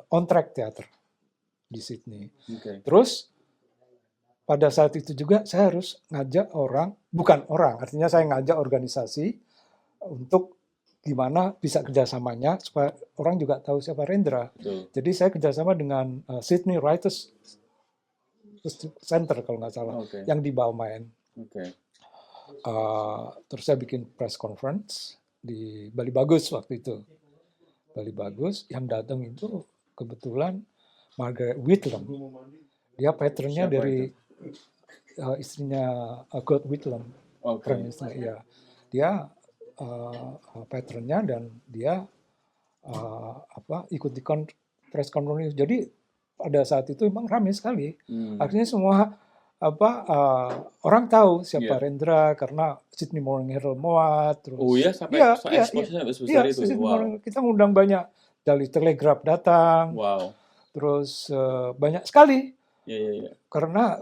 On Track Theater di Sydney.
Oke.
Terus pada saat itu juga saya harus ngajak artinya saya ngajak organisasi untuk gimana bisa kerjasamanya supaya orang juga tahu siapa Rendra.
Betul.
Jadi saya kerjasama dengan Sydney Writers Center kalau nggak salah,
Oke.
yang di Balmain.
Oke.
Terus saya bikin press conference di Bali Bagus waktu itu. Bali Bagus, yang datang itu kebetulan Margaret Whitlam. Dia patronnya
Siapa
dari istrinya God Whitlam.
Oke.
Prime Minister, ya. Dia patronnya, dan dia ikut di press conference. Jadi pada saat itu memang ramai sekali. Akhirnya semua orang tahu siapa Rendra karena Sydney Morning Herald muat. Terus,
Oh ya, sampai exposure sampai sebesar itu.
Sydney
Wow.
Morning, kita ngundang banyak, dari Telegraph datang.
Wow.
Terus banyak sekali.
Iya.
Karena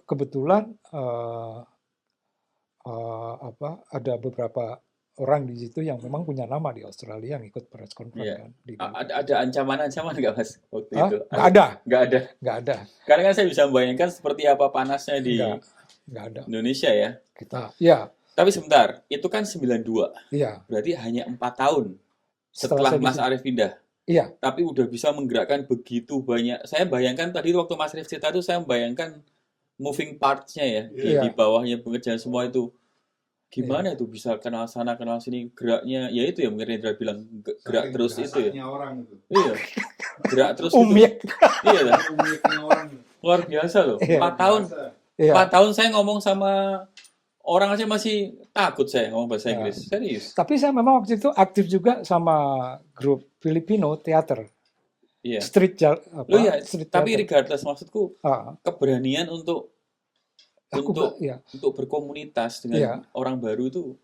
kebetulan ada beberapa orang di situ yang memang punya nama di Australia yang ikut press conference.
Iya.
Kan,
Ada ancaman-ancaman nggak Mas waktu itu?
Nggak ada.
Nggak ada.
Nggak ada.
Karena kan saya bisa membayangkan seperti apa panasnya di
Nggak ada.
Indonesia ya.
Ya.
Tapi sebentar, itu kan 92.
Iya.
Berarti hanya 4 tahun setelah
saya
Mas Arief pindah.
Iya.
Tapi udah bisa menggerakkan begitu banyak. Saya bayangkan tadi waktu Mas Arief cerita itu, saya membayangkan moving parts-nya ya. Di bawahnya pekerjaan semua itu. Gimana itu bisa kenal sana kenal sini, geraknya ya itu ya mungkin Rendra bilang gerak
Saking
terus itu ya.
dasarnya orang itu.
Iya, gerak terus itu.
Umik.
Iya lah,
Uniknya orang itu.
luar biasa loh.
Iya.
4 tahun,
Biasa.
Iya.
4 tahun saya ngomong sama orang aja masih takut saya ngomong bahasa
Ya.
Inggris. Serius.
Tapi saya memang waktu itu aktif juga sama grup Filipino teater,
Iya.
apa,
Loh iya,
street
tapi
theater.
regardless maksudku
Ah,
keberanian untuk
ya,
berkomunitas dengan
Iya.
orang baru itu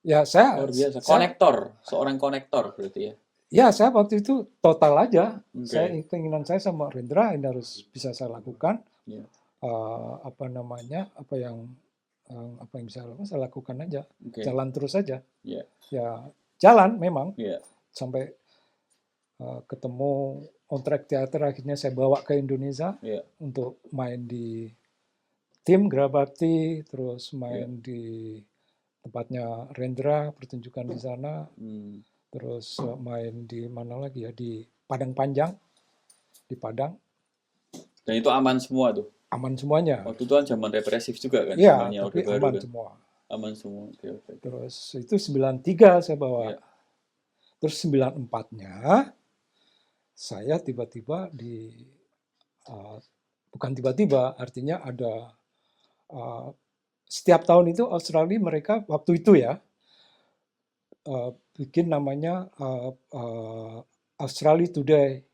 ya saya,
luar biasa. Konektor, seorang konektor berarti ya.
ya saya waktu itu total aja.
Oke.
Saya keinginan saya sama Rendra ini harus bisa saya lakukan.
Iya.
Apa yang bisa saya lakukan aja.
Oke.
Jalan terus aja.
Iya.
Ya jalan memang
Iya.
sampai ketemu on track teater, akhirnya saya bawa ke Indonesia
Iya.
untuk main di tim Grabakti, terus main di tempatnya Rendra, pertunjukan di sana, terus main di mana lagi ya, di Padang Panjang, di Padang,
Dan itu aman semua tuh.
aman semuanya.
Waktu itu kan zaman represif juga kan,
Iya,
zamannya Orde
tapi
Baru
aman
kan.
semua.
Aman semua. Oke.
Terus itu 93 saya bawa.
Iya.
Terus 94-nya saya tiba-tiba bukan tiba-tiba, artinya ada setiap tahun itu Australia mereka waktu itu ya bikin namanya Australia Today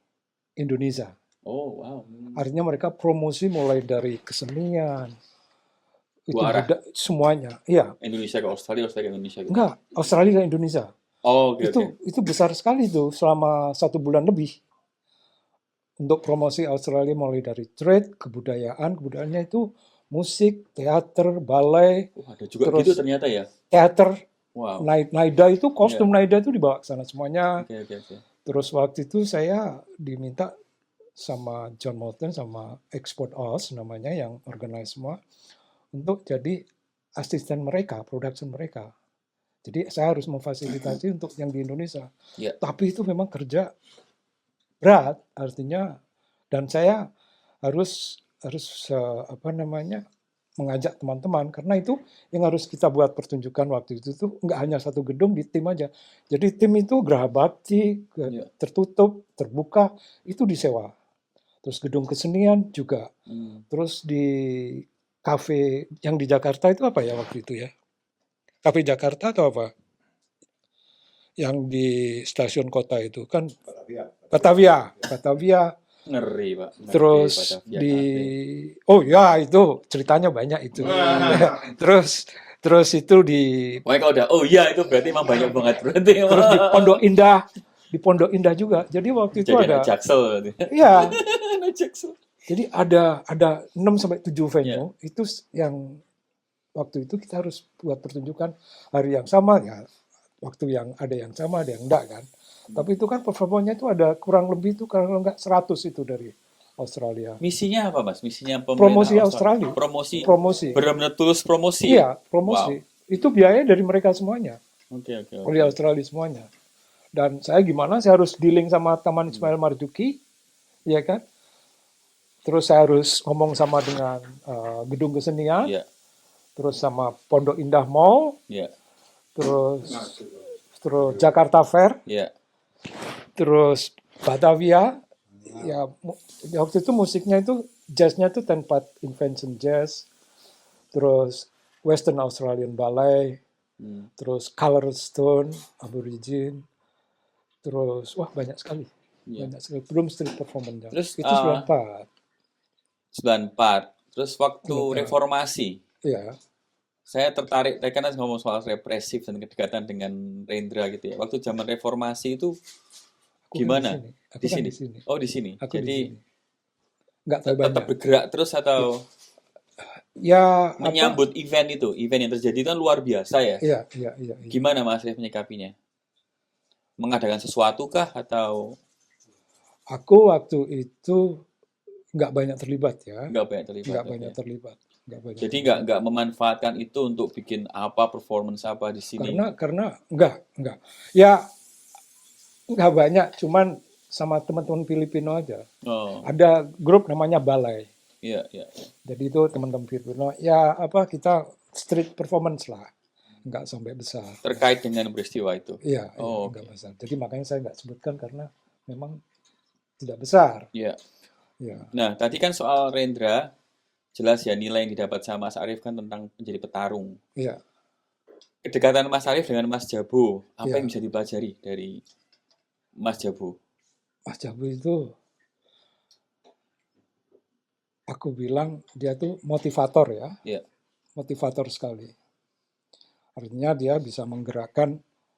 Indonesia.
Oh, wow.
Artinya mereka promosi mulai dari kesenian, itu
Dua arah.
semuanya. Iya,
Indonesia ke Australia, Australia ke Indonesia gitu.
enggak, Australia ke Indonesia.
Oh, oke.
Itu besar sekali itu selama 1 bulan lebih untuk promosi Australia, mulai dari trade, kebudayaannya itu musik, teater, balai,
Ada juga
terus
gitu ternyata ya.
teater,
Wow.
Naida itu kostum Naida itu dibawa ke sana semuanya.
Oke.
Terus waktu itu saya diminta sama John Moulton sama Export Oz namanya yang organize semua untuk jadi asisten mereka, production mereka. Jadi saya harus memfasilitasi untuk yang di Indonesia.
Iya.
Tapi itu memang kerja berat, artinya, dan saya harus mengajak teman-teman, karena itu yang harus kita buat pertunjukan waktu itu tuh nggak hanya satu gedung di tim aja. Jadi tim itu Geraha Bakti, tertutup, terbuka, itu disewa. Terus gedung kesenian juga. Terus di kafe yang di Jakarta itu apa ya waktu itu ya? Kafe Jakarta atau apa? Yang di stasiun kota itu kan Batavia.
Ngeri, Pak.
Terus
Batavia Cafe.
oh ya itu ceritanya banyak itu. terus itu di
Pokoknya kalau udah oh iya itu berarti emang banyak banget berarti.
Terus di Pondok Indah juga. Jadi waktu itu
Jadi
ada
anak Jaksel.
Iya.
Anak Jaksel.
Jadi ada 6 sampai 7 venue itu yang waktu itu kita harus buat pertunjukan hari yang sama ya. Waktu yang ada yang sama, ada yang enggak kan. Tapi itu kan performanya itu ada kurang lebih itu kalau enggak 100 itu dari Australia.
Misinya apa, Mas? Misinya pemerintah
Promosi Australia.
Promosi. Benar-benar tulus promosi.
Iya, promosi. Wow. Itu biaya dari mereka semuanya.
Oke.
Oleh Australia semuanya. Dan saya gimana? Saya harus dealing sama Taman Ismail Marzuki, ya kan? Terus saya harus ngomong sama dengan gedung kesenian.
Yeah.
Terus sama Pondok Indah Mall.
Yeah.
Terus Jakarta Fair.
Yeah.
Terus Batavia. Ya waktu itu musiknya itu jazznya itu Tempat Invention Jazz. Terus Western Australian Ballet. Terus Colorstone Aborigin. Terus wah banyak sekali. Banyak sekali. Belum street performance.
Terus
itu 94.
Terus waktu reformasi.
Iya.
Saya tertarik, karena ngomong soal represif dan kedekatan dengan Rendra gitu ya. Waktu zaman reformasi itu gimana? Di sini. Oh, di sini. Jadi
nggak tahu
tetap bergerak terus atau
ya
menyambut event yang terjadi itu kan luar biasa ya.
Iya.
Gimana Mas menyikapinya? Mengadakan sesuatu kah atau?
Aku waktu itu nggak banyak terlibat ya.
Nggak banyak
terlibat.
Jadi nggak memanfaatkan itu untuk bikin apa performance apa di sini?
Karena nggak. Ya nggak banyak, cuman sama teman-teman Filipino aja.
Oh.
Ada grup namanya Balai.
Iya.
Jadi itu teman-teman Filipino. Ya kita street performance lah. nggak sampai besar.
Terkait dengan peristiwa itu.
Iya,
Oh,
nggak
oke.
besar. Jadi makanya saya nggak sebutkan karena memang tidak besar.
Ya.
Ya,
Nah, tadi kan soal Rendra, jelas ya nilai yang didapat sama Mas Arief kan tentang menjadi petarung.
iya,
Kedekatan Mas Arief dengan Mas Jabo, apa
iya.
yang bisa dipelajari dari Mas Jabo?
Mas Jabu itu aku bilang dia tuh motivator ya,
Ya,
motivator sekali. Artinya dia bisa menggerakkan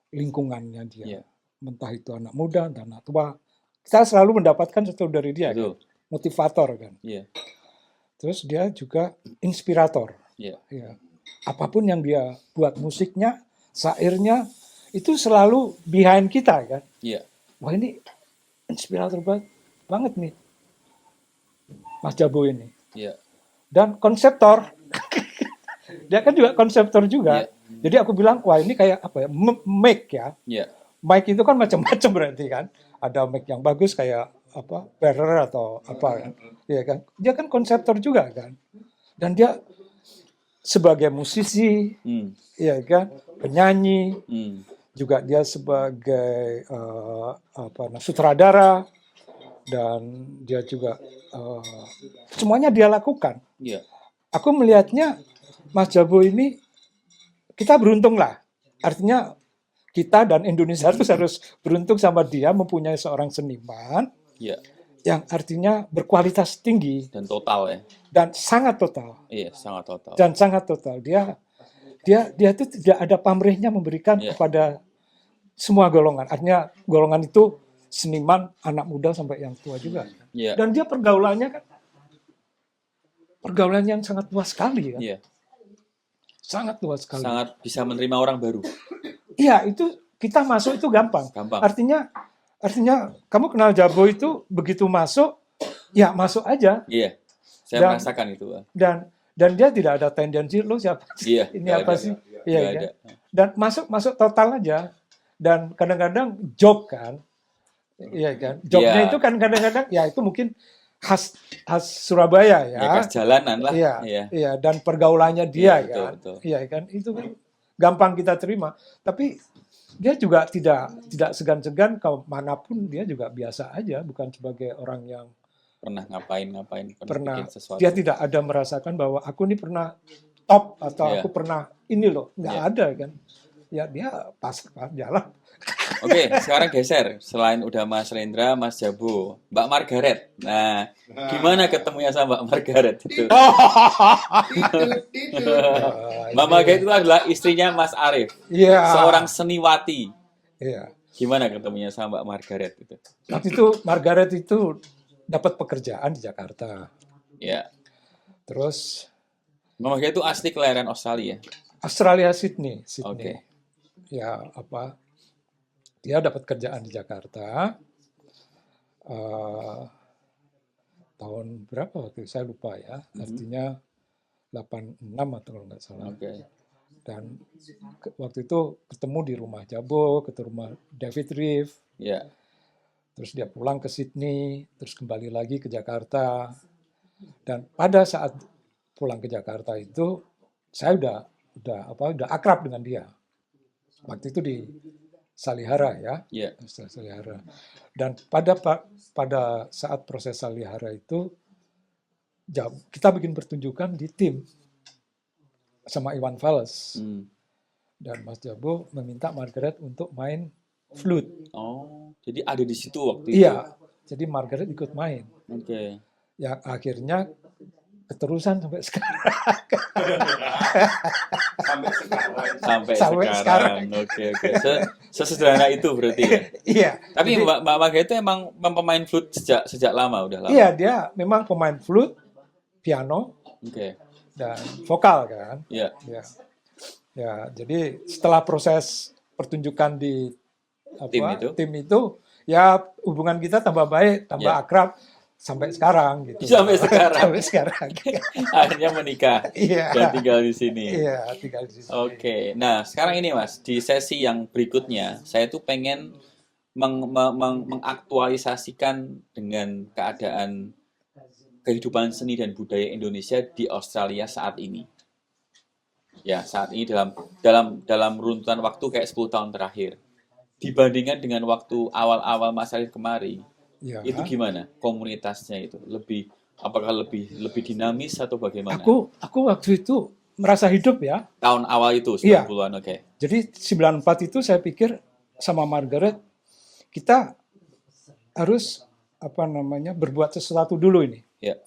lingkungannya dia.
ya,
Entah itu anak muda, entah anak tua. Kita selalu mendapatkan sesuatu dari dia, kan?
betul.
Motivator kan.
Ya,
Terus dia juga inspirator.
ya,
Ya. Apapun yang dia buat, musiknya, syairnya, itu selalu behind kita kan.
ya,
Wah ini inspirator banget nih Mas Jabo ini.
ya,
Dan konseptor. Dia kan juga konseptor juga.
ya,
Jadi aku bilang, wah ini kayak apa ya, mic ya.
ya,
Mic itu kan macam-macam berarti kan. Ada mic yang bagus kayak apa, Behrer atau apa kan. Iya kan. Dia kan konseptor juga kan. Dan dia sebagai musisi,
hmm,
iya kan, penyanyi,
hmm,
juga dia sebagai sutradara, dan dia juga semuanya dia lakukan.
ya,
Aku melihatnya Mas Jabo ini kita beruntung lah. Artinya kita dan Indonesia itu harus beruntung sama dia mempunyai seorang seniman
ya,
yang artinya berkualitas tinggi
dan total ya.
dan sangat total.
Iya, sangat total.
Dan sangat total. Dia itu tidak ada pamrihnya memberikan
Ya,
kepada semua golongan. Artinya golongan itu seniman, anak muda sampai yang tua juga.
ya,
Dan dia pergaulannya kan pergaulan yang sangat luas sekali ya.
ya.
Sangat luas sekali.
Sangat bisa menerima orang baru.
Iya, itu kita masuk itu gampang.
Gampang.
Artinya kamu kenal Jabo itu begitu masuk, ya masuk aja.
Iya, saya
Dan-
merasakan itu. Bang.
Dan dia tidak ada tendensi lo siapa sih?
Iya,
Ini
nggak
apa
ada.
sih?
Nggak
Iya,
ada.
kan? Dan masuk total aja. Dan kadang-kadang joke kan. Iya kan. Joke-nya
Iya.
itu kan kadang-kadang ya itu mungkin khas Surabaya ya.
Ya, khas jalanan lah.
Iya,
Iya.
iya, dan pergaulannya dia
Iya, betul,
kan.
betul.
Iya kan. Itu kan gampang kita terima. Tapi dia juga tidak segan-segan ke manapun, dia juga biasa aja, bukan sebagai orang yang
Pernah ngapain,
pernah,
bikin sesuatu.
dia tidak ada merasakan bahwa aku ini pernah top atau
Iya.
aku pernah ini loh, nggak
Iya.
ada kan. Ya dia pas jalan.
Oke, sekarang geser. Selain udah Mas Rendra, Mas Jabo, Mbak Margaret. Nah, gimana ketemunya sama Mbak Margaret itu? Mbak Margaret itu adalah istrinya Mas Arief,
Iya.
seorang seniwati.
Iya.
Gimana ketemunya sama Mbak Margaret itu?
Waktu itu Margaret itu dapat pekerjaan di Jakarta.
Ya,
Terus
Mbak Margaret itu asli kelahiran Australia.
Australia, Sydney.
Oke.
Ya apa? Dia dapat kerjaan di Jakarta. Tahun berapa waktu itu? Saya lupa ya. Artinya 86 atau kalau nggak salah.
Oke.
Dan waktu itu ketemu di rumah Jabo, ketemu rumah David Reeve.
Ya,
Terus dia pulang ke Sydney, terus kembali lagi ke Jakarta. Dan pada saat pulang ke Jakarta itu, saya udah akrab dengan dia. Waktu itu di Salihara ya,
ya,
Salihara. Dan pada saat proses Salihara itu, kita bikin pertunjukan di tim sama Iwan Fals.
hmm.
Dan Mas Jabo meminta Margaret untuk main flute.
Oh, jadi ada di situ waktu itu.
Iya, jadi Margaret ikut main.
Oke.
Yang akhirnya keterusan sampai sekarang.
Sampai sekarang. Oke. Sesederhana itu berarti ya.
Iya.
Tapi
jadi-
Mbak Margaret itu emang pemain flute sejak lama, udah lama.
Iya, dia memang pemain flute, piano,
Oke.
dan vokal kan.
Ya.
Ya. Ya, jadi setelah proses pertunjukan di tim itu, ya hubungan kita tambah baik, tambah
Ya.
akrab sampai sekarang gitu.
Sampai sekarang.
Sampai sekarang.
Akhirnya menikah
Iya.
dan tinggal di sini.
Iya, tinggal di sini.
Oke. Nah, sekarang ini Mas, di sesi yang berikutnya, saya tuh pengen mengaktualisasikan dengan keadaan kehidupan seni dan budaya Indonesia di Australia saat ini. ya saat ini dalam runtutan waktu kayak 10 tahun terakhir dibandingkan dengan waktu awal-awal Mas Arif kemari,
Ya,
itu gimana komunitasnya itu? Apakah lebih dinamis atau bagaimana?
aku waktu itu merasa hidup ya.
Tahun awal itu
Iya.
90-an, oke.
Jadi 94 itu saya pikir sama Margaret kita harus berbuat sesuatu dulu ini
Ya,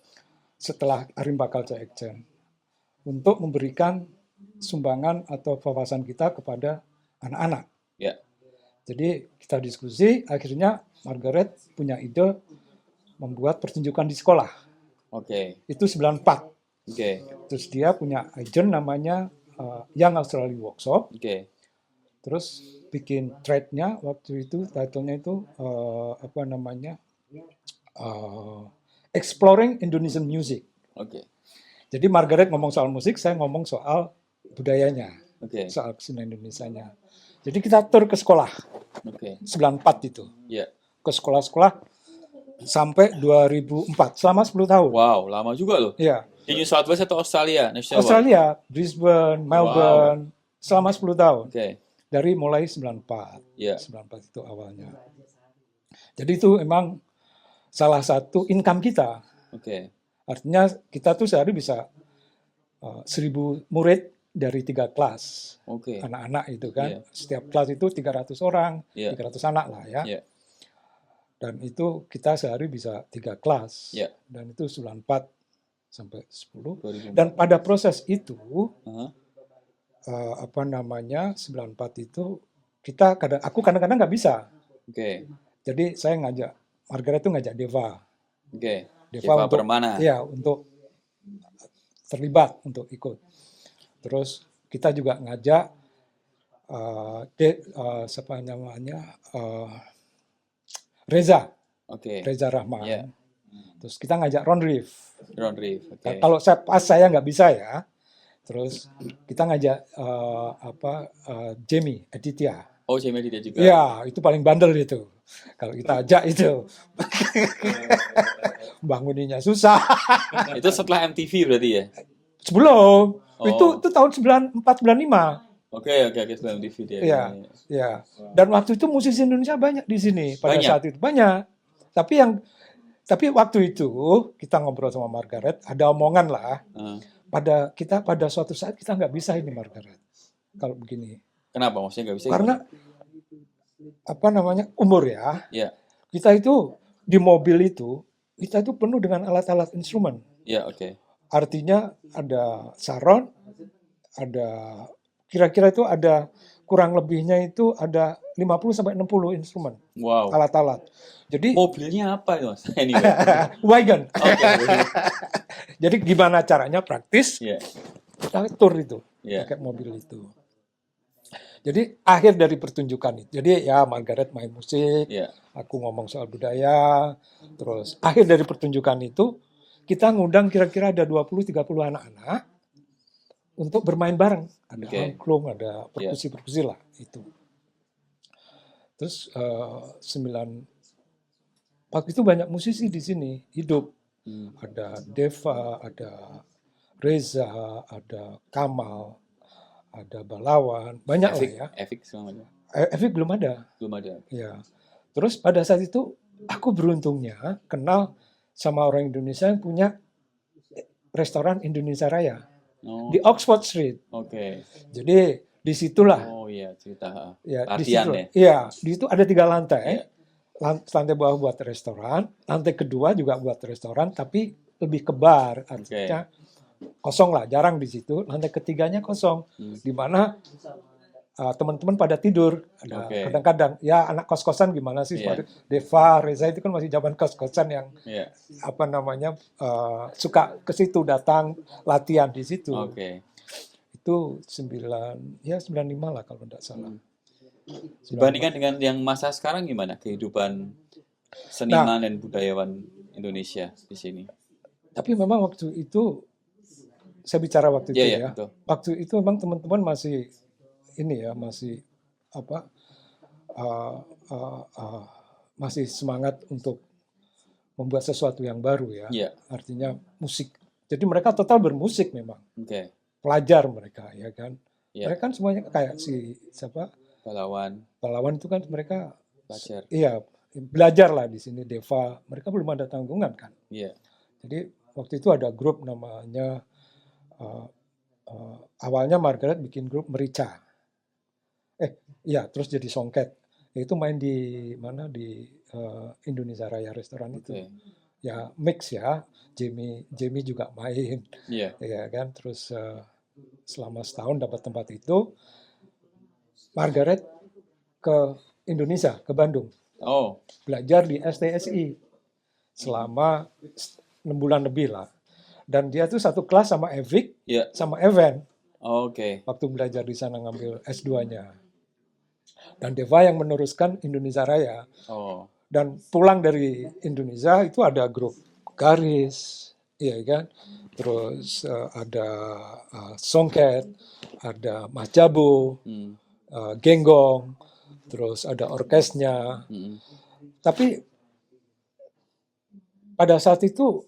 setelah Arimba Culture Action untuk memberikan sumbangan atau wawasan kita kepada anak-anak.
ya,
Jadi kita diskusi, akhirnya Margaret punya ide membuat pertunjukan di sekolah.
oke,
Itu 94.
oke,
Terus dia punya agent namanya Young Australia Workshop.
oke,
Terus bikin trade-nya waktu itu, title-nya itu Exploring Indonesian Music.
oke,
Jadi Margaret ngomong soal musik, saya ngomong soal budayanya,
oke,
soal kesenian Indonesianya. Jadi kita tur ke sekolah,
oke,
94 itu.
ya.
Ke sekolah-sekolah sampai 2004, selama 10 tahun.
Wow, lama juga loh.
Iya.
Di New South Wales atau Australia? Nationwide?
Australia, Brisbane, Melbourne, selama 10 tahun.
Oke,
Dari mulai 94.
ya,
94 itu awalnya. Jadi itu memang salah satu income kita.
oke,
Artinya kita tuh sehari bisa 1.000 murid dari 3 kelas.
oke,
Anak-anak itu kan.
Iya.
Setiap kelas itu 300 orang,
Iya.
300 anak lah ya.
Iya.
Dan itu kita sehari bisa 3 kelas.
Iya.
Dan itu 94 sampai 10.
2000.
Dan pada proses itu,
Aha,
94 itu aku kadang-kadang nggak bisa.
oke,
Jadi saya ngajak, Margaret itu ngajak Deva.
oke.
Deva untuk,
Permana.
ya, untuk terlibat, untuk ikut. Terus kita juga ngajak siapa namanya, Reza
Oke,
Rahman.
Iya.
Terus kita ngajak Ron Reef.
Ron Reef, oke.
Nah, kalau saya nggak bisa ya. Terus kita ngajak Jamie Aditya.
Oh, Jamie dia juga.
Iya, itu paling bandel itu. Kalau kita ajak itu. Banguninnya susah.
Itu setelah MTV berarti ya?
Sebelum.
Oh.
Itu tahun 94, 95.
Oke, setelah MTV dia.
Iya, iya. Dan waktu itu musisi Indonesia banyak di sini pada
Banyak?
saat itu. Banyak. Tapi waktu itu kita ngobrol sama Margaret, ada omongan lah. Pada suatu saat kita nggak bisa ini Margaret. Kalau begini.
Kenapa? Maksudnya nggak bisa?
Karena umur ya.
Iya.
Kita itu di mobil itu, kita itu penuh dengan alat-alat instrumen.
Iya, oke.
Artinya ada saron, ada kira-kira itu ada kurang lebihnya itu ada 50 sampai 60 instrumen.
Wow.
Alat-alat. Jadi
Mobilnya apa itu, Mas? Anyway.
wagon.
Oke.
Jadi gimana caranya praktis?
Iya.
Kita tur itu,
Iya.
pakai mobil itu. Jadi akhir dari pertunjukan itu. Jadi ya Margaret main musik,
Iya.
aku ngomong soal budaya, terus akhir dari pertunjukan itu kita ngundang kira-kira ada 20-30 anak-anak untuk bermain bareng. Ada
Oke.
angklung, ada perkusi-perkusi lah itu. Terus waktu itu banyak musisi di sini hidup. Ada Deva, ada Reza, ada Kamal, ada Balawan, banyak lah ya.
Efik semuanya.
Efik belum ada.
Belum ada.
Ya. Terus pada saat itu aku beruntungnya kenal sama orang Indonesia yang punya restoran Indonesia Raya
Oh,
di Oxford Street.
oke.
Jadi disitulah.
Oh iya, cerita.
Ya,
Latihan
disitu,
ya?
iya, di situ ada 3 lantai.
Iya.
Lantai bawah buat restoran, lantai kedua juga buat restoran, tapi lebih ke bar. Artinya kosong lah, jarang di situ. Lantai ketiganya kosong, di mana teman-teman pada tidur. Ada kadang-kadang, ya anak kos-kosan gimana sih?
Iya.
Deva, Reza itu kan masih zaman kos-kosan yang
Iya.
suka ke situ datang latihan di situ.
Oke.
Itu 95 lah kalau tidak salah.
Dibandingkan dengan yang masa sekarang gimana kehidupan seniman dan budayawan Indonesia di sini?
Tapi memang waktu itu saya bicara waktu itu
Iya,
ya.
betul.
Waktu itu memang teman-teman masih masih semangat untuk membuat sesuatu yang baru ya.
Iya.
Artinya musik. Jadi mereka total bermusik memang.
Oke.
pelajar mereka, ya kan.
Ya,
Mereka kan semuanya kayak si siapa
pahlawan
itu kan mereka
pelajar.
iya belajar lah di sini Deva. Mereka belum ada tanggungan kan.
Iya.
Jadi waktu itu ada grup namanya uh, awalnya Margaret bikin grup Merica. Iya, terus jadi Songket. Itu main di mana di Indonesia Raya restoran itu.
Oke.
Ya mix ya. Jamie juga main,
Iya.
ya kan. Terus selama setahun dapat tempat itu, Margaret ke Indonesia, ke Bandung,
Oh,
belajar di STSI selama 6 bulan lebih lah. Dan dia tuh satu kelas sama Evik,
ya.
sama Evan,
Oke.
waktu belajar di sana ngambil S2-nya. Dan Deva yang meneruskan Indonesia Raya.
Oh,
Dan pulang dari Indonesia itu ada grup Garis, iya kan? Terus ada Songket, ada Majabo,
hmm.
Genggong, terus ada orkesnya.
Hmm.
Tapi pada saat itu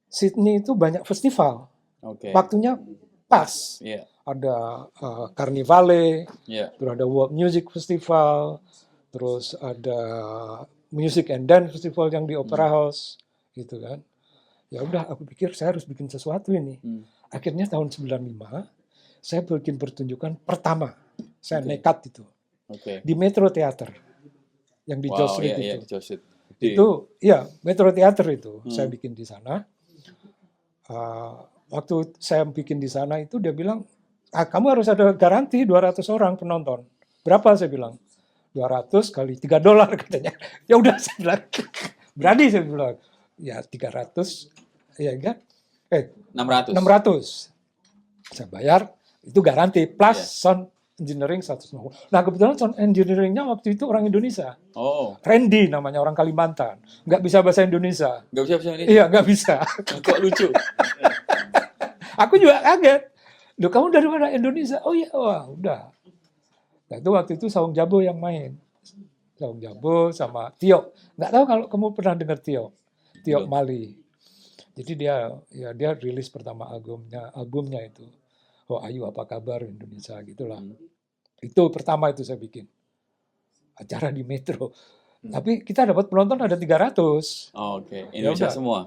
Sydney itu banyak festival.
Oke.
Waktunya pas.
Iya.
Ada Carnivale,
Iya.
terus ada World Music Festival, terus ada Music and Dance Festival yang di Opera House, gitu kan. Ya udah, aku pikir saya harus bikin sesuatu ini.
Hmm.
Akhirnya tahun 95, saya bikin pertunjukan pertama. Saya
Oke.
nekat itu.
Oke.
Di Metro Theater. Yang di George
Wow,
Street
iya, iya,
itu.
di George Street.
Itu, ya, Metro Theater itu. Saya bikin di sana. Waktu saya bikin di sana itu dia bilang, kamu harus ada garansi 200 orang penonton. Berapa saya bilang? 200 kali $3 katanya. Ya udah saya bilang, berani saya bilang. Ya 300, ya kan?
600.
600. Saya bayar, itu garansi. Plus
Iya.
sound engineering 150. Nah kebetulan sound engineeringnya waktu itu orang Indonesia.
Oh,
Randy namanya, orang Kalimantan. Nggak bisa bahasa Indonesia.
nggak bisa bahasa Indonesia.
Iya, nggak bisa.
Kok lucu.
Aku juga kaget. Loh, kamu dari mana? Indonesia? Oh iya, wah udah. Nah, itu waktu itu Saung Jabo yang main. Saung Jabo sama Tio. Nggak tahu kalau kamu pernah dengar Tio. Tio
Belum.
Mali. Jadi dia rilis pertama albumnya itu. Oh Ayu apa kabar Indonesia gitulah. Itu pertama itu saya bikin. Acara di Metro. Tapi kita dapat penonton ada 300.
Oh, oke. Indonesia
udah.
semua.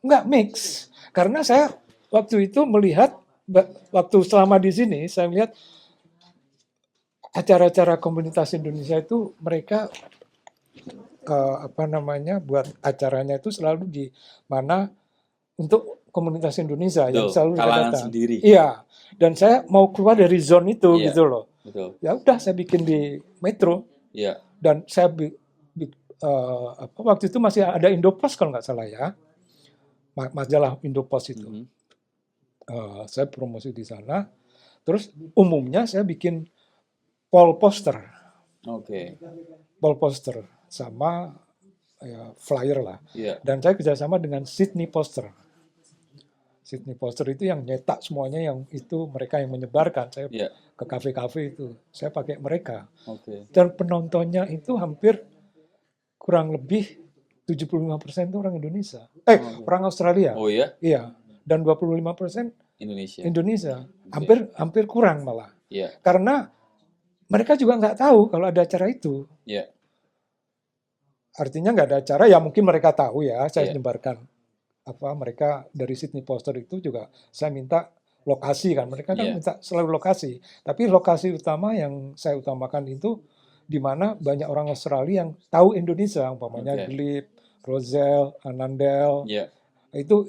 Enggak mix. Karena saya waktu itu melihat, waktu selama di sini, saya melihat acara-acara komunitas Indonesia itu mereka buat acaranya itu selalu di mana untuk komunitas Indonesia yang
Betul,
selalu
kalangan
datang.
sendiri.
Iya. Dan saya mau keluar dari zone itu
Iya.
gitu loh.
Betul.
Ya udah saya bikin di Metro.
Iya.
Dan saya waktu itu masih ada Indopos kalau nggak salah ya. Majalah Indopos itu. Saya promosi di sana. Terus umumnya saya bikin wall poster.
Oke.
Wall poster sama flyer lah.
Iya.
Dan saya kerjasama dengan Sydney Poster. Sydney Poster itu yang nyetak semuanya, yang itu mereka yang menyebarkan. Saya
Iya.
ke kafe-kafe itu, saya pakai mereka.
Oke.
Dan penontonnya itu hampir kurang lebih 75% itu orang Indonesia. Orang Australia.
Oh iya?
Iya. Dan 25%
Indonesia.
Indonesia.
Oke.
Hampir kurang malah.
Iya.
Karena mereka juga nggak tahu kalau ada acara itu.
Iya.
Artinya nggak ada acara, ya mungkin mereka tahu ya, saya
Iya.
nyebarkan. Mereka dari Sydney Poster itu juga saya minta lokasi kan. Mereka kan
Iya.
minta selalu lokasi. Tapi lokasi utama yang saya utamakan itu di mana banyak orang Australia yang tahu Indonesia, umpamanya
Oke.
Glip, Roselle, Anandel.
Iya.
Itu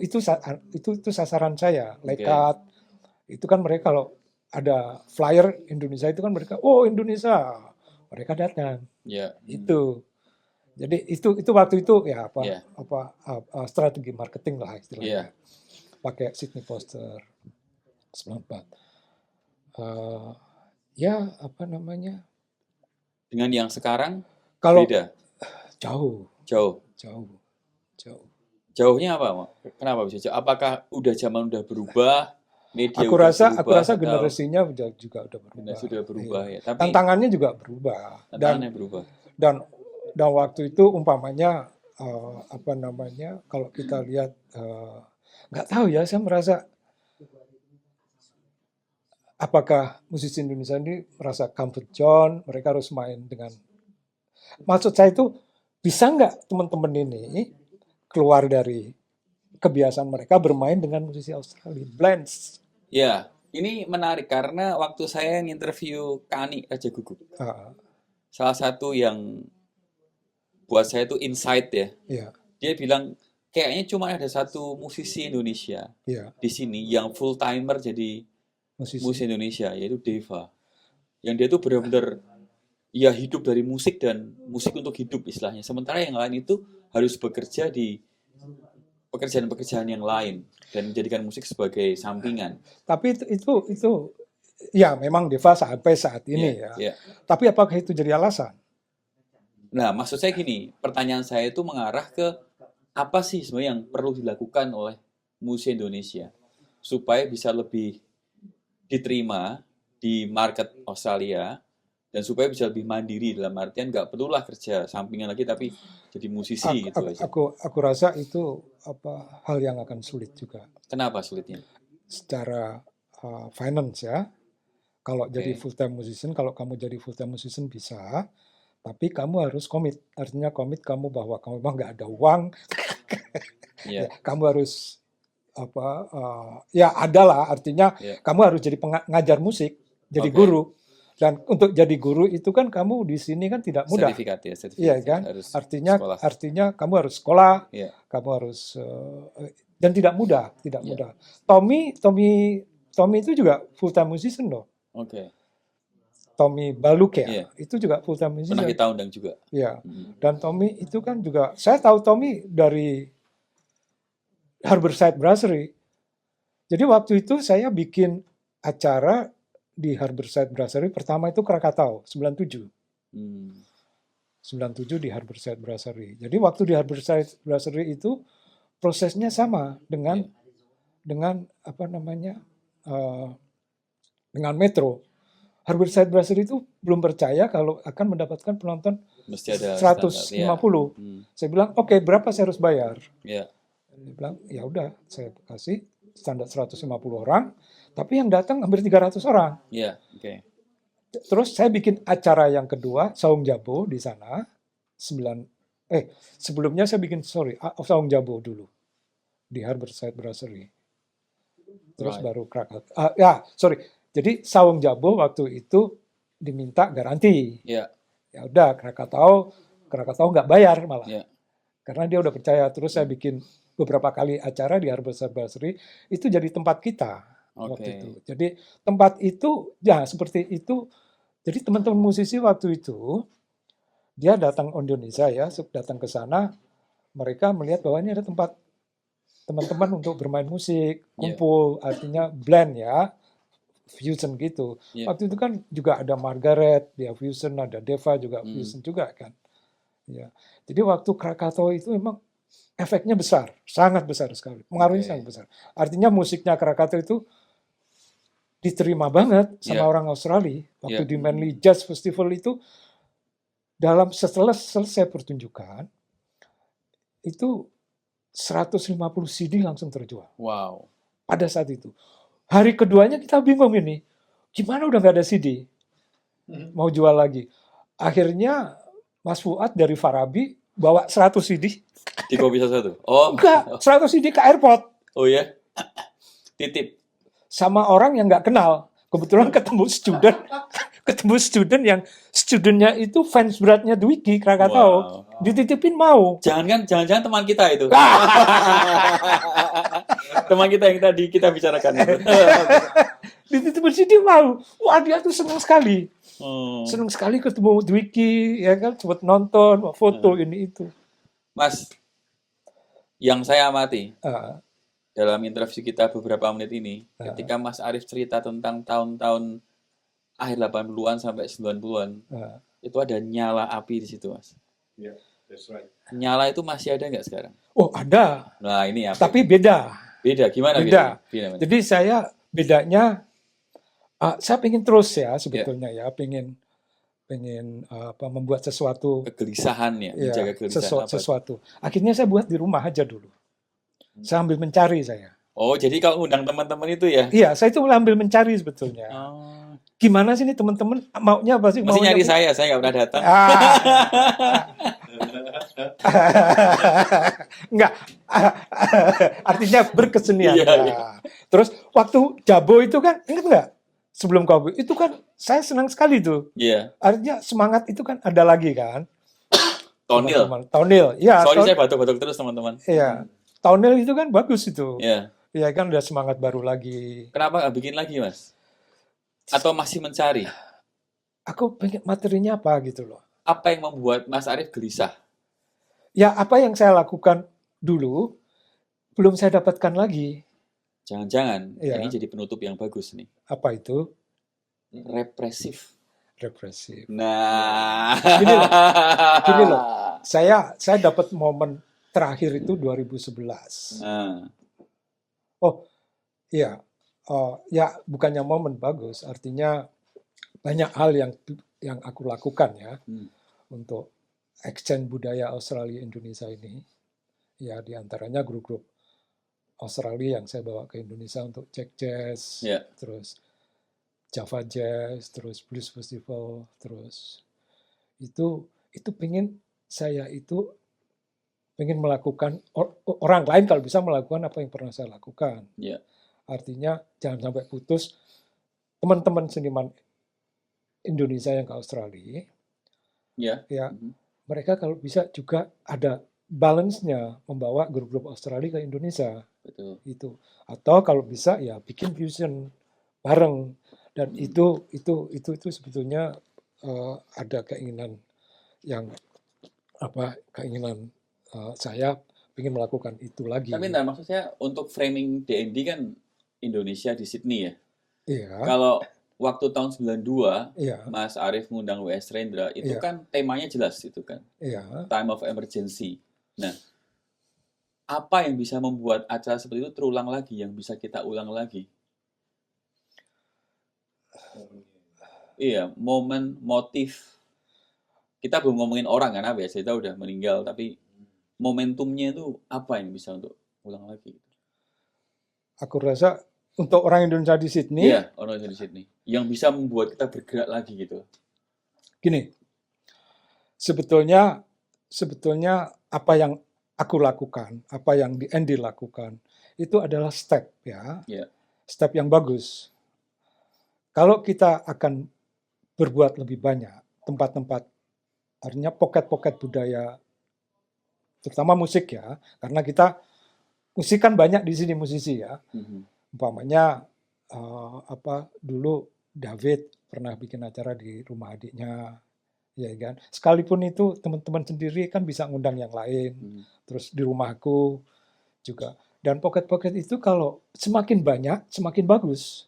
sasaran saya, Lekat. Itu kan mereka kalau ada flyer Indonesia itu kan mereka, oh Indonesia, mereka datang.
Iya.
Itu. Jadi itu waktu itu ya
Iya.
strategi marketing lah
Iya.
istilahnya. Pakai Sydney Poster 94.
Dengan yang sekarang
Kalau
beda.
jauh.
Jauh.
Jauhnya
apa, Mak? Kenapa bisa jauh? Apakah zaman udah berubah? Media
Aku
udah
rasa
berubah, atau
generasinya juga udah berubah.
sudah berubah
Iya.
ya. Tapi
Tantangannya juga berubah.
tantangannya berubah.
Dan waktu itu umpamanya kalau kita lihat nggak tahu ya, saya merasa apakah musisi Indonesia ini merasa comfort zone, mereka harus main dengan, maksud saya itu bisa nggak teman-teman ini keluar dari kebiasaan mereka bermain dengan musisi Australia, blends.
Ya, ini menarik karena waktu saya interview Kani Raja Gugup,
Ah,
salah satu yang buat saya itu insight ya.
ya,
Dia bilang kayaknya cuma ada satu musisi Indonesia
ya,
di sini yang full timer jadi musisi
musisi.
Indonesia, yaitu Deva. Yang dia tuh benar-benar ya hidup dari musik dan musik untuk hidup istilahnya. Sementara yang lain itu harus bekerja di pekerjaan-pekerjaan yang lain dan menjadikan musik sebagai sampingan.
Tapi itu ya memang Deva sampai saat ini
Iya,
ya.
iya.
Tapi apakah itu jadi alasan?
Nah, maksud saya gini, pertanyaan saya itu mengarah ke apa sih sebenarnya yang perlu dilakukan oleh musisi Indonesia supaya bisa lebih diterima di market Australia dan supaya bisa lebih mandiri dalam artian nggak perlulah kerja sampingan lagi tapi jadi musisi gitu aja.
Aku rasa itu hal yang akan sulit juga
Kenapa sulitnya?
secara finance ya. Kalau jadi
Oke.
full time musician, kalau kamu jadi full time musician bisa, tapi kamu harus komit. Artinya komit kamu bahwa kamu memang nggak ada uang, ya,
Iya,
kamu harus ya adalah artinya
iya.
kamu harus jadi pengajar musik, jadi
Oke.
guru. Dan untuk jadi guru itu kan kamu di sini kan tidak mudah.
Sertifikat ya,
Iya
sertifikat
kan?
harus
Artinya
sekolah.
artinya kamu harus sekolah,
Iya,
kamu harus dan tidak mudah, tidak
iya.
mudah. Tommy itu juga full time musician loh.
Oke.
Tommy Baluk ya,
Iya,
itu juga full time
pernah
musician.
kita undang juga.
Ya.
Mm.
Dan Tommy itu kan juga, saya tahu Tommy dari Harborside Brasserie. Jadi waktu itu saya bikin acara di Harborside Brasserie, pertama itu Krakatau, 97.
Hmm.
97 di Harborside Brasserie. Jadi waktu di Harborside Brasserie itu prosesnya sama dengan
Iya.
apa namanya dengan Metro. Harborside Brasserie itu belum percaya kalau akan mendapatkan penonton
Mesti ada
150.
standar. Iya. Hmm.
Saya bilang, oke, berapa saya harus bayar?
Iya.
Dia bilang, ya udah, saya kasih standar 150 orang, tapi yang datang hampir 300 orang.
Iya, oke.
Terus saya bikin acara yang kedua, Saung Jabo di sana. Sebelumnya saya bikin, Saung Jabo dulu di Harborside Brasserie. Terus
Right.
baru Krakatau. Jadi Saung Jabo waktu itu diminta garansi.
Iya,
Ya udah, Krakatau nggak bayar malah.
iya.
Karena dia udah percaya. Terus saya bikin beberapa kali acara di Harborside Brasserie, itu jadi tempat kita waktu itu.
Oke.
Jadi tempat itu, ya seperti itu. Jadi teman-teman musisi waktu itu, dia datang ke Indonesia ya, datang ke sana, mereka melihat bahwa ini ada tempat teman-teman untuk bermain musik,
Iya,
kumpul, artinya blend ya, fusion gitu.
iya.
Waktu itu kan juga ada Margaret, dia fusion, ada Deva juga
Hmm.
fusion juga kan. Ya. Jadi waktu Krakatau itu memang efeknya besar, sangat besar sekali, pengaruhnya
Oke.
sangat besar. Artinya musiknya Krakatau itu diterima banget sama
Iya,
orang Australia. Waktu
iya.
di Manly Jazz Festival itu, setelah selesai pertunjukan, itu 150 CD langsung terjual
Wow.
pada saat itu. Hari keduanya kita bingung ini, gimana udah nggak ada CD, mau jual lagi. Akhirnya Mas Fuad dari Farabi bawa 100 CD.
Di kopi satu. Oh,
Enggak, 100 CD ke airport.
oh ya. Titip.
Sama orang yang nggak kenal. Kebetulan ketemu student yang studentnya itu fans beratnya Dwiki Krakatau.
Wow.
Dititipin mau.
Jangan-jangan teman kita itu. Teman kita yang tadi kita bicarakan itu.
Dititipin CD mau. Wah, dia tuh senang sekali.
Hmm.
Senang sekali ketemu Dwiki, ya kan, sempat nonton, foto ini itu.
Mas, yang saya amati
Ah,
dalam interview kita beberapa menit ini, ketika Mas Arief cerita tentang tahun-tahun akhir 80-an sampai 90-an,
ah.
itu ada nyala api di situ, Mas.
Yeah, that's right.
Nyala itu masih ada nggak sekarang?
Oh, ada.
Nah, ini apa?
Tapi beda.
Beda, gimana
Beda.
bedanya?
Jadi saya bedanya, saya pengen terus ya sebetulnya ya, pengen membuat sesuatu,
Kegelisahan ya,
ya,
menjaga kegelisahan apa?
sesuatu. Akhirnya saya buat di rumah aja dulu. Sambil mencari saya.
Oh, jadi kalau undang teman-teman itu ya?
Iya, saya itu ambil mencari sebetulnya.
Oh.
Gimana sih nih teman-teman maunya apa sih?
Mesti
Maunya
nyari saya nggak pernah datang.
Enggak, artinya berkesenian.
Iya, iya.
Ya. Terus waktu Jabo itu kan, ingat nggak? Sebelum Covid itu kan saya senang sekali tuh.
Iya.
Artinya semangat itu kan ada lagi kan.
Tonil.
Teman-teman. Tonil, ya.
Sorry saya batuk-batuk terus teman-teman.
Iya. Tonil itu kan bagus itu.
Iya.
Iya kan udah semangat baru lagi.
Kenapa nggak bikin lagi, Mas? Atau masih mencari?
Aku pengen materinya apa gitu loh.
Apa yang membuat Mas Arief gelisah?
Ya apa yang saya lakukan dulu belum saya dapatkan lagi.
Jangan-jangan
Iya.
ini jadi penutup yang bagus nih.
Apa itu?
Represif.
Represif.
Nah.
Gini loh. Saya dapat momen terakhir itu 2011.
Nah.
Oh, iya. Ya bukannya momen bagus, artinya banyak hal yang aku lakukan ya untuk exchange budaya Australia Indonesia ini. Ya diantaranya grup-grup Australia yang saya bawa ke Indonesia untuk cek jazz,
Yeah.
terus Java Jazz, terus Blues Festival, terus itu saya pengen melakukan orang lain kalau bisa melakukan apa yang pernah saya lakukan.
Yeah.
Artinya jangan sampai putus teman-teman seniman Indonesia yang ke Australia.
Yeah.
Ya, mereka kalau bisa juga ada balance-nya membawa grup-grup Australia ke Indonesia.
Betul.
Itu. Atau kalau bisa ya bikin fusion bareng, dan itu sebetulnya ada keinginan saya ingin melakukan itu lagi.
Tapi entar, maksudnya untuk framing DND kan Indonesia di Sydney ya.
Iya.
Kalau waktu tahun 92
Iya.
Mas Arief mengundang W.S. Rendra itu
Iya.
kan temanya jelas itu kan.
Iya.
Time of emergency. Nah, apa yang bisa membuat acara seperti itu terulang lagi, yang bisa kita ulang lagi? Iya, momen, motif. Kita belum ngomongin orang kan, biasa kita udah meninggal, tapi momentumnya itu apa yang bisa untuk ulang lagi?
Aku rasa untuk orang Indonesia di Sydney,
Iya, orang Indonesia di Sydney, yang bisa membuat kita bergerak lagi gitu.
gini, sebetulnya apa yang aku lakukan, apa yang Andy lakukan, itu adalah step ya,
Iya.
step yang bagus. Kalau kita akan berbuat lebih banyak tempat-tempat, artinya pocket-pocket budaya, terutama musik ya, karena kita musik kan banyak di sini musisi ya. Umpamanya dulu David pernah bikin acara di rumah adiknya, ya kan. Sekalipun itu teman-teman sendiri kan bisa ngundang yang lain. Terus di rumahku juga. Dan pocket-pocket itu kalau semakin banyak, semakin bagus.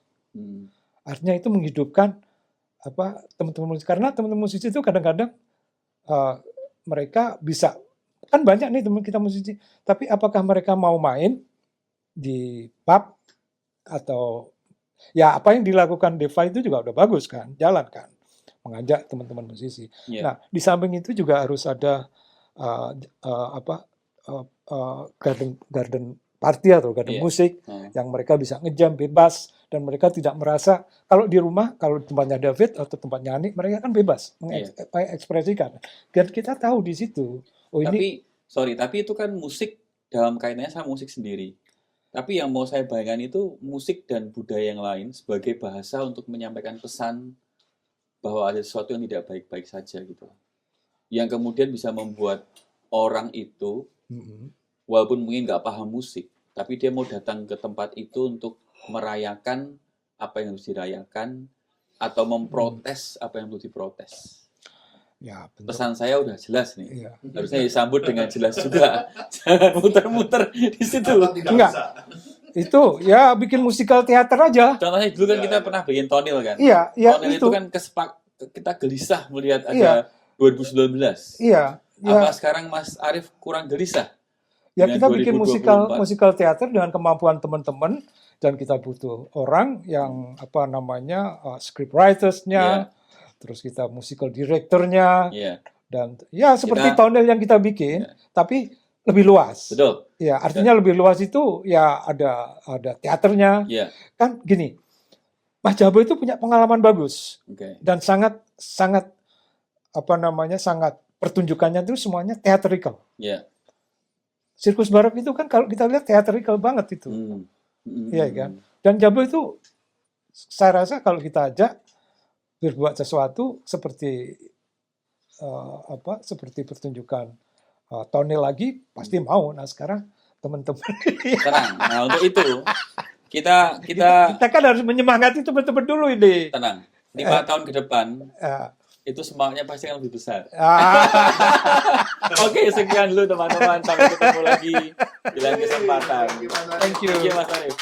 Artinya itu menghidupkan teman-teman musisi. Karena teman-teman musisi itu kadang-kadang mereka bisa, kan banyak nih teman kita musisi, tapi apakah mereka mau main di pub atau ya apa yang dilakukan Deva itu juga udah bagus kan, jalan kan, mengajak teman-teman musisi.
Yeah.
Nah di samping itu juga harus ada garden party atau garden musik yang mereka bisa ngejam bebas, dan mereka tidak merasa kalau di rumah, kalau tempatnya David atau tempatnya Anik, mereka kan bebas mengekspresikan. Dan kita tahu di situ.
Tapi itu kan musik dalam kaitannya sama musik sendiri. Tapi yang mau saya bayangkan itu musik dan budaya yang lain sebagai bahasa untuk menyampaikan pesan bahwa ada sesuatu yang tidak baik-baik saja gitu. Yang kemudian bisa membuat orang itu, walaupun mungkin nggak paham musik, tapi dia mau datang ke tempat itu untuk merayakan apa yang harus dirayakan atau memprotes apa yang perlu diprotes.
Ya,
pesan saya udah jelas nih. Harusnya disambut dengan jelas juga. Jangan muter-muter di situ.
Enggak. Itu ya bikin musikal teater aja.
Contohnya dulu kan kita pernah bikin Tonil kan.
Iya,
Tonil itu kan kita gelisah melihat ada 2019.
Iya.
Apa sekarang Mas Arief kurang gelisah?
Ya kita bikin musikal teater dengan kemampuan teman-teman, dan kita butuh orang yang script writers-nya, terus kita musical director-nya, dan ya seperti Tonil yang kita bikin, tapi lebih luas.
Betul.
Ya, artinya lebih luas itu ya ada teaternya.
Iya.
Kan gini, Mas Jabo itu punya pengalaman bagus
Oke.
dan sangat sangat pertunjukannya itu semuanya theatrical.
Iya.
Sirkus Baroque itu kan kalau kita lihat theatrical banget itu. Iya kan? Dan Jabo itu saya rasa kalau kita ajak berbuat sesuatu seperti seperti pertunjukan Tony lagi pasti mau. Nah sekarang teman-teman
Tenang. Nah, untuk itu kita
kan harus menyemangati teman-teman dulu ini.
tenang. 5 tahun ke depan
Eh,
itu semangatnya pasti akan lebih besar.
ah,
Oke, sekian dulu teman-teman. Sampai ketemu lagi di lain kesempatan.
Gimana?
thank you.
Iya, Mas Arif.